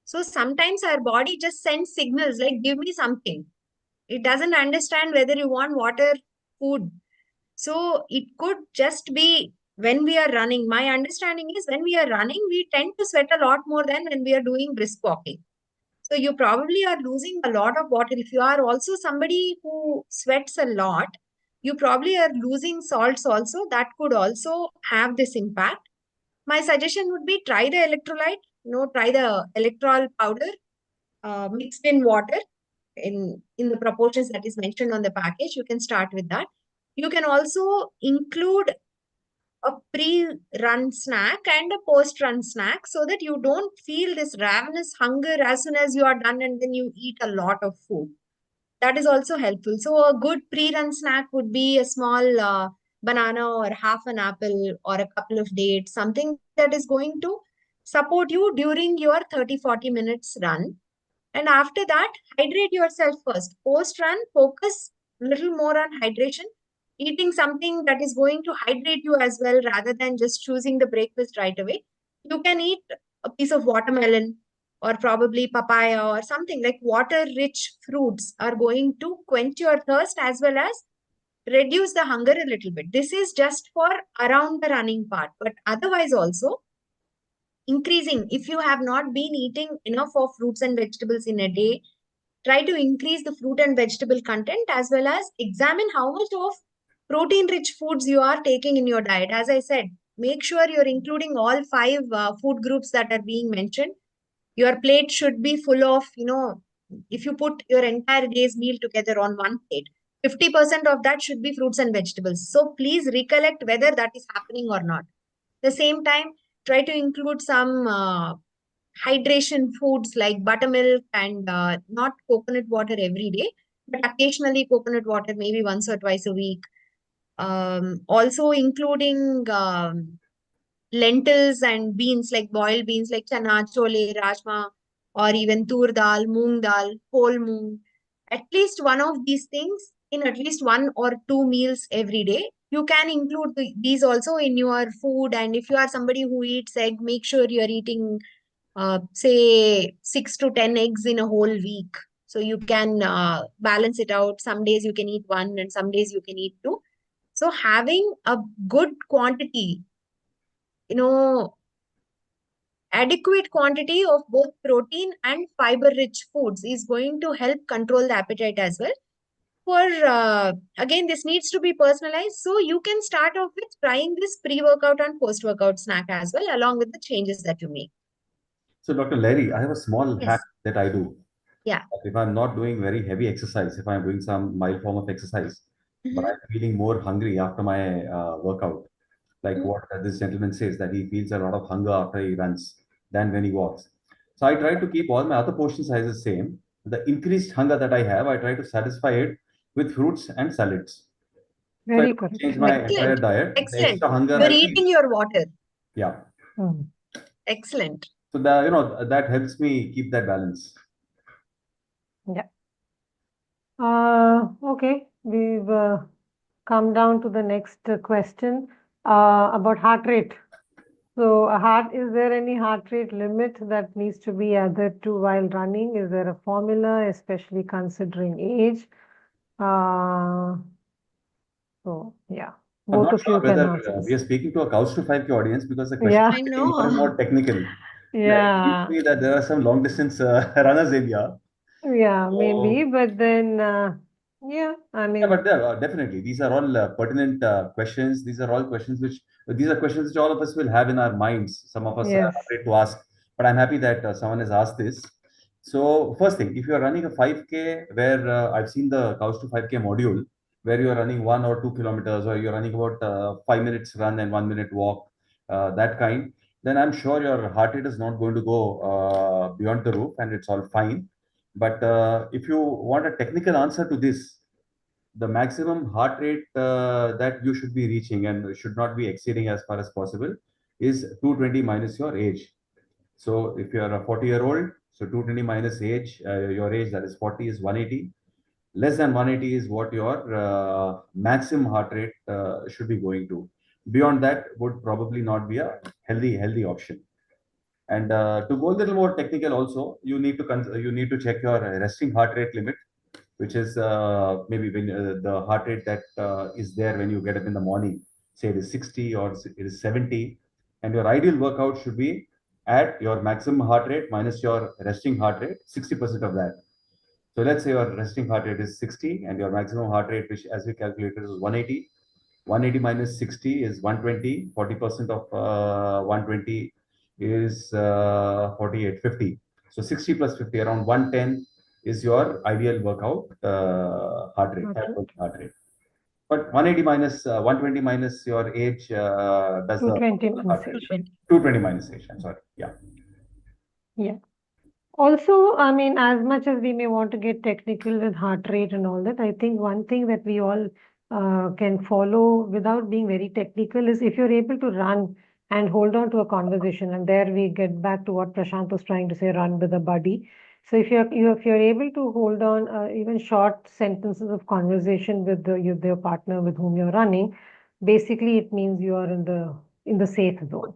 So sometimes our body just sends signals like, give me something. It doesn't understand whether you want water, food. So it could just be when we are running. My understanding is when we are running, we tend to sweat a lot more than when we are doing brisk walking. So you probably are losing a lot of water. If you are also somebody who sweats a lot, you probably are losing salts also. That could also have this impact. My suggestion would be try the electrolyte, try the electrol powder mixed in water. in the proportions that is mentioned on the package. You can start with that. You can also include a pre-run snack and a post-run snack so that you don't feel this ravenous hunger as soon as you are done and then you eat a lot of food. That is also helpful. So a good pre-run snack would be a small banana or half an apple or a couple of dates, something that is going to support you during your 30-40 minutes run. And after that, hydrate yourself first. Post-run, focus a little more on hydration, eating something that is going to hydrate you as well rather than just choosing the breakfast right away. You can eat a piece of watermelon or probably papaya or something like water-rich fruits are going to quench your thirst as well as reduce the hunger a little bit. This is just for around the running part, but otherwise also increasing. If you have not been eating enough of fruits and vegetables in a day, try to increase the fruit and vegetable content as well as examine how much of protein rich foods you are taking in your diet. As I said, make sure you're including all five food groups that are being mentioned. Your plate should be full of, if you put your entire day's meal together on one plate, 50% of that should be fruits and vegetables. So please recollect whether that is happening or not. At the same time, try to include some hydration foods like buttermilk and not coconut water every day, but occasionally coconut water maybe once or twice a week. Also including lentils and beans like boiled beans like chana, chole, rajma, or even tur dal, moong dal, whole moong. At least one of these things in at least one or two meals every day. You can include these also in your food. And if you are somebody who eats egg, make sure you're eating say 6 to 10 eggs in a whole week. So you can balance it out. Some days you can eat one and some days you can eat two. So having a good quantity, adequate quantity of both protein and fiber rich foods is going to help control the appetite as well. Again, this needs to be personalized. So you can start off with trying this pre-workout and post-workout snack as well, along with the changes that you make. So, Dr. Larry, I have a small Yes. hack that I do. Yeah. If I'm not doing very heavy exercise, if I'm doing some mild form of exercise, but I'm feeling more hungry after my workout, like what this gentleman says, that he feels a lot of hunger after he runs than when he walks. So I try to keep all my other portion sizes same. The increased hunger that I have, I try to satisfy it with fruits and salads. So I Very don't good. change my entire Excellent. diet. The Excellent. extra hunger You're I feel. eating your water. Yeah. Excellent. So that helps me keep that balance. Yeah. Okay, we've come down to the next question about heart rate. So, is there any heart rate limit that needs to be added to while running? Is there a formula, especially considering age? So, yeah, I'm both not of sure you can whether answer we are this. speaking to a Kouch to 5K audience because the question Yeah, is getting more and more technical. Like, it yeah, seems to me that there are some long distance runners in here. yeah, maybe, So, but then, yeah, I yeah, mean, but definitely these are all pertinent questions. These are all questions which all of us will have in our minds. Some of us are yes, afraid to ask, but I'm happy that someone has asked this. So first thing, if you are running a 5K, where I've seen the Couch to 5K module, where you are running 1 or 2 kilometers, or you're running about 5 minutes run and 1 minute walk, that kind, then I'm sure your heart rate is not going to go beyond the roof, and it's all fine. But if you want a technical answer to this, the maximum heart rate that you should be reaching and should not be exceeding as far as possible is 220 minus your age. So if you are a 40-year-old, so 220 minus age, your age, that is 40, is 180. Less than 180 is what your maximum heart rate should be going to. Beyond that would probably not be a healthy option. And to go a little more technical, also you need to check your resting heart rate limit, which is maybe when the heart rate that is there when you get up in the morning, say it is 60 or it is 70, and your ideal workout should be at your maximum heart rate minus your resting heart rate, 60% of that. So let's say your resting heart rate is 60 and your maximum heart rate, which as we calculated is 180. 180 minus 60 is 120. 40% of 120 is 48, 50. So 60 plus 50, around 110 is your ideal workout heart rate, heart rate. But 180 minus 120 minus your age does the 220 minus heart rate. age. 220 minus age. I'm sorry. Yeah. Yeah. Also, I mean, as much as we may want to get technical with heart rate and all that, I think one thing that we all can follow without being very technical is if you're able to run and hold on to a conversation, and there we get back to what Prashant was trying to say, run with a buddy. So if you're able to hold on even short sentences of conversation with your partner with whom you're running, basically it means you are in the safe zone.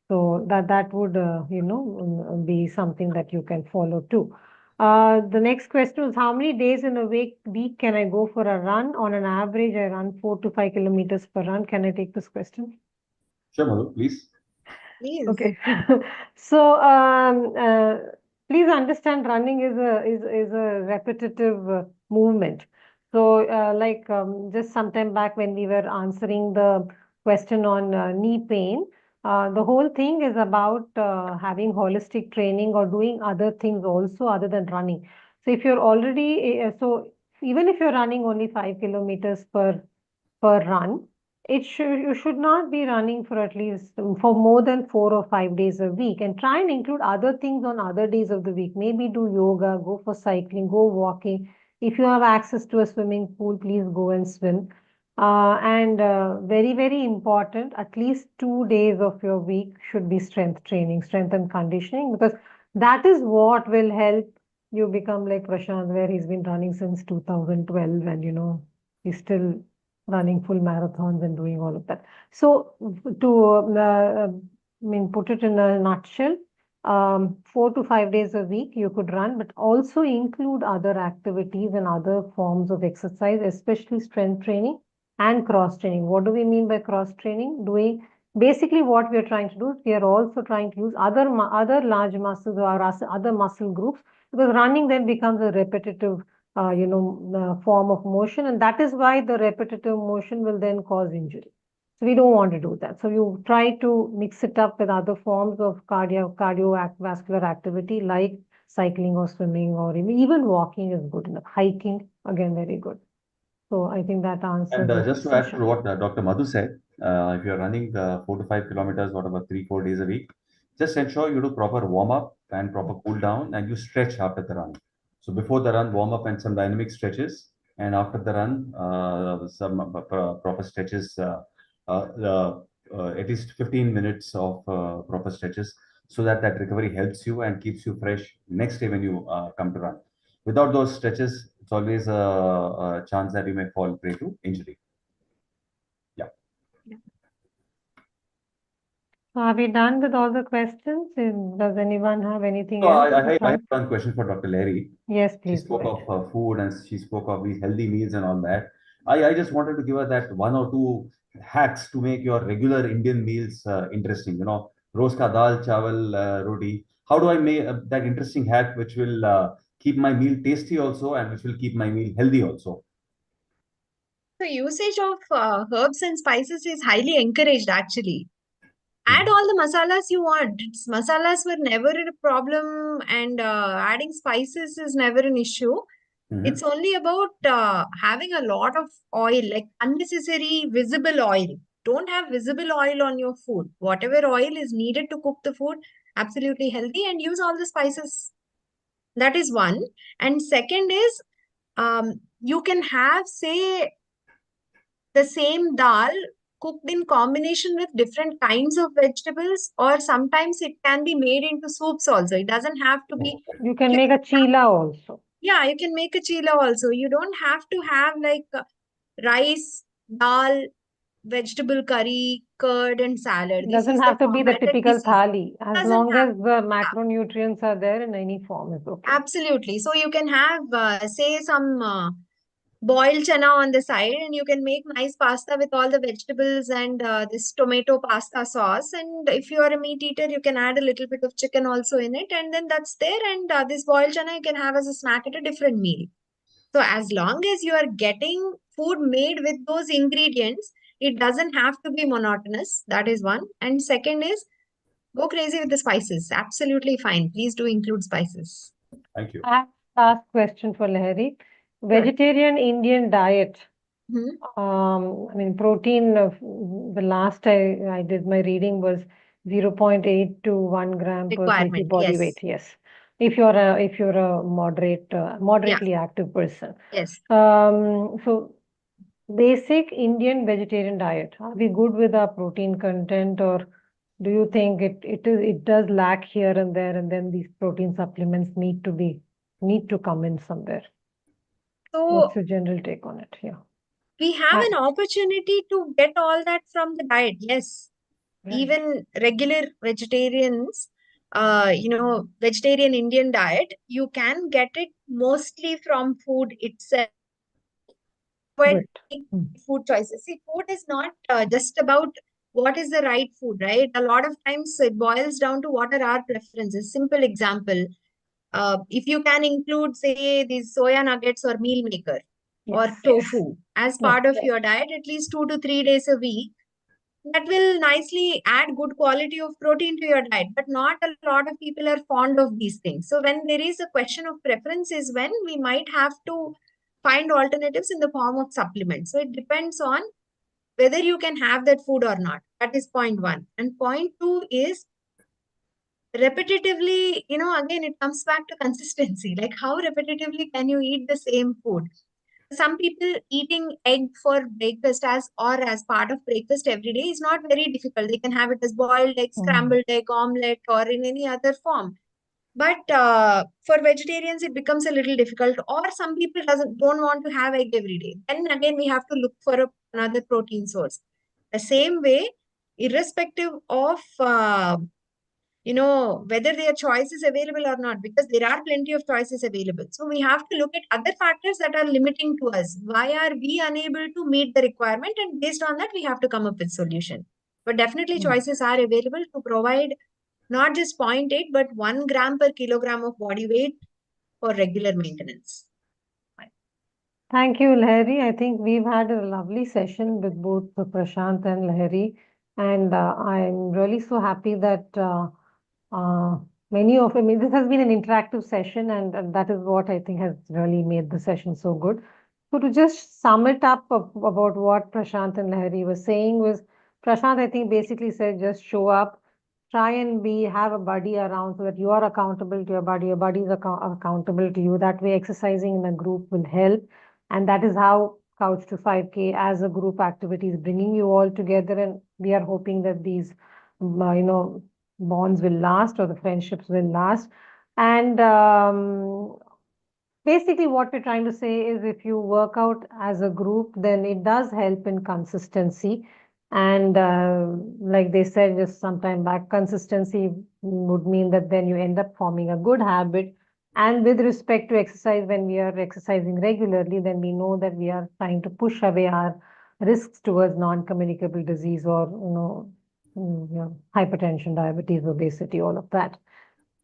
So that would be something that you can follow too. The next question is how many days in a week can I go for a run? On an average, I run 4 to 5 kilometers per run. Can I take this question? Sure, Madhu, please. Please. Okay. So please understand running is a repetitive movement. So just sometime back when we were answering the question on knee pain, the whole thing is about having holistic training or doing other things also other than running. So if you're already so even if you're running only 5 kilometers per run, you should not be running for at least for more than 4 or 5 days a week, and try and include other things on other days of the week. Maybe do yoga, go for cycling, go walking. If you have access to a swimming pool, please go and swim. And very, very important, at least 2 days of your week should be strength training, strength and conditioning, because that is what will help you become like Prashant, where he's been running since 2012, and he's still running full marathons and doing all of that. So put it in a nutshell, 4 to 5 days a week you could run, but also include other activities and other forms of exercise, especially strength training and cross training. What do we mean by cross training? Basically what we are trying to do is we are also trying to use other large muscles or other muscle groups, because running then becomes a repetitive form of motion, and that is why the repetitive motion will then cause injury. So we don't want to do that. So you try to mix it up with other forms of cardiovascular activity like cycling or swimming, or even walking is good enough. Hiking, again, very good. So I think that answers. And the just to add question. to what Dr. Madhu said, if you're running 4 to 5 kilometers, whatever, 3, 4 days a week, just ensure you do proper warm up and proper cool down, and you stretch after the run. So before the run, warm up and some dynamic stretches, and after the run, some proper stretches, at least 15 minutes of proper stretches, so that recovery helps you and keeps you fresh next day when you come to run. Without those stretches, it's always a chance that you may fall prey to injury. Yeah. So are we done with all the questions? Does anyone have anything So else? I have one question for Dr. Lahari. Yes, She please. spoke of food, and she spoke of these healthy meals and all that. I just wanted to give her that 1 or 2 hacks to make your regular Indian meals interesting. Roz ka dal, chawal, roti. How do I make that interesting hack which will keep my meal tasty also, and which will keep my meal healthy also? So usage of herbs and spices is highly encouraged actually. Add all the masalas you want. Masalas were never a problem, and adding spices is never an issue. It's only about having a lot of oil, like unnecessary visible oil. Don't have visible oil on your food. Whatever oil is needed to cook the food, absolutely healthy, and use all the spices. That is one. And second is, you can have, say, the same dal cooked in combination with different kinds of vegetables, or sometimes it can be made into soups also. It doesn't have to be. You can make a chila also. Yeah, you can make a chila also. You don't have to have like rice, dal, vegetable curry, curd, and salad. It This doesn't is have the to be the format that we typical see. thali. As Doesn't long have. as the macronutrients are there in any form, is okay. Absolutely. So you can have, say, some boiled chana on the side, and you can make nice pasta with all the vegetables and this tomato pasta sauce. And if you are a meat eater, you can add a little bit of chicken also in it, and then that's there. And this boiled chana you can have as a snack at a different meal. So as long as you are getting food made with those ingredients, it doesn't have to be monotonous. That is one. And second is, go crazy with the spices. Absolutely fine. Please do include spices. Thank you. Last question for Lahari. Vegetarian Indian diet. Mhm. I mean, protein, the last I did my reading was 0.8 to 1 gram per kg Requirement, body yes. weight. Yes. If you're a moderately active person. Yes. So basic Indian vegetarian diet. Are we good with our protein content, or do you think it does lack here and there, and then these protein supplements need to come in somewhere? What's So your general take on it? Yeah. we have an opportunity to get all that from the diet. Yes. Right. Even regular vegetarians, vegetarian Indian diet, you can get it mostly from food itself. When food choices. See, food is not just about what is the right food, right? A lot of times it boils down to what are our preferences. Simple example, if you can include, say, these soya nuggets or meal maker or Yes. tofu as Yeah. part of your diet at least 2 to 3 days a week, that will nicely add good quality of protein to your diet. But not a lot of people are fond of these things. So when there is a question of preference is when we might have to find alternatives in the form of supplements. So it depends on whether you can have that food or not. That is point one. And point two is repetitively, again, it comes back to consistency. Like how repetitively can you eat the same food? Some people eating egg for breakfast as part of breakfast every day is not very difficult. They can have it as boiled egg, scrambled egg, omelette, or in any other form. But for vegetarians, it becomes a little difficult. Or some people don't want to have egg every day. Then again, we have to look for another protein source. The same way, irrespective of whether their choice is available or not, because there are plenty of choices available. So we have to look at other factors that are limiting to us. Why are we unable to meet the requirement? And based on that, we have to come up with solution. But definitely choices are available to provide not just 0.8, but 1 gram per kilogram of body weight for regular maintenance. Thank you, Lahari. I think we've had a lovely session with both Prashant and Lahari, and I'm really so happy that this has been an interactive session, and that is what I think has really made the session so good. So to just sum it up about what Prashant and Lahari were saying was, Prashant, I think, basically said just show up, try and have a buddy around so that you are accountable to your buddy is accountable to you. That way, exercising in a group will help. And that is how Kouch to 5K as a group activity is bringing you all together. And we are hoping that these, bonds will last or the friendships will last. And basically what we're trying to say is if you work out as a group, then it does help in consistency. And like they said just some time back, consistency would mean that then you end up forming a good habit. And with respect to exercise, when we are exercising regularly, then we know that we are trying to push away our risks towards non-communicable disease or, hypertension, diabetes, obesity, all of that.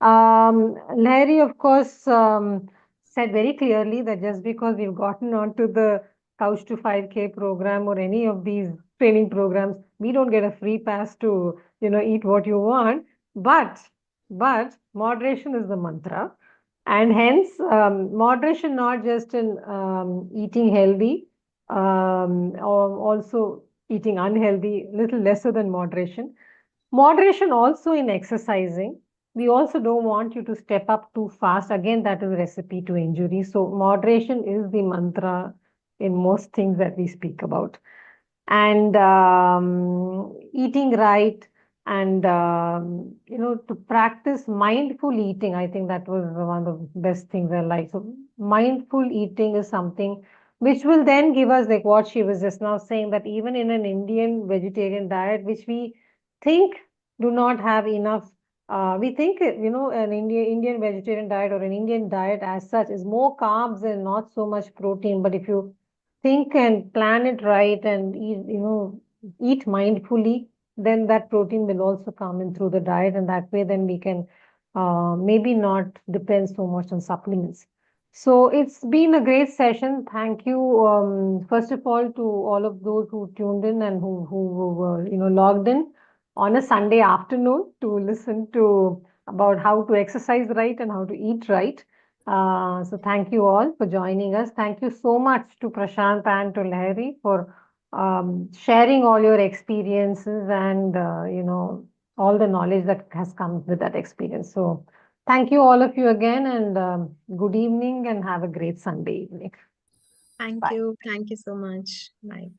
Larry, of course, said very clearly that just because we've gotten onto the Kouch to 5K program or any of these training programs, we don't get a free pass to, eat what you want. But moderation is the mantra. And hence, moderation not just in eating healthy, or also eating unhealthy, little lesser than moderation. Moderation also in exercising. We also don't want you to step up too fast. Again, that is a recipe to injury. So moderation is the mantra in most things that we speak about. And eating right and, to practice mindful eating. I think that was one of the best things I like. So mindful eating is something which will then give us, like what she was just now saying, that even in an Indian vegetarian diet, which we think do not have enough. We think, an Indian vegetarian diet or an Indian diet as such is more carbs and not so much protein. But if you think and plan it right and eat mindfully, then that protein will also come in through the diet. And that way, then we can maybe not depend so much on supplements. So it's been a great session. Thank you, first of all, to all of those who tuned in and who were, logged in on a Sunday afternoon to listen to about how to exercise right and how to eat right. So thank you all for joining us. Thank you so much to Prashant and to Lahari for sharing all your experiences and all the knowledge that has come with that experience. So thank you all of you again, and good evening, and have a great Sunday evening. Thank Bye. you. Thank you so much. Bye.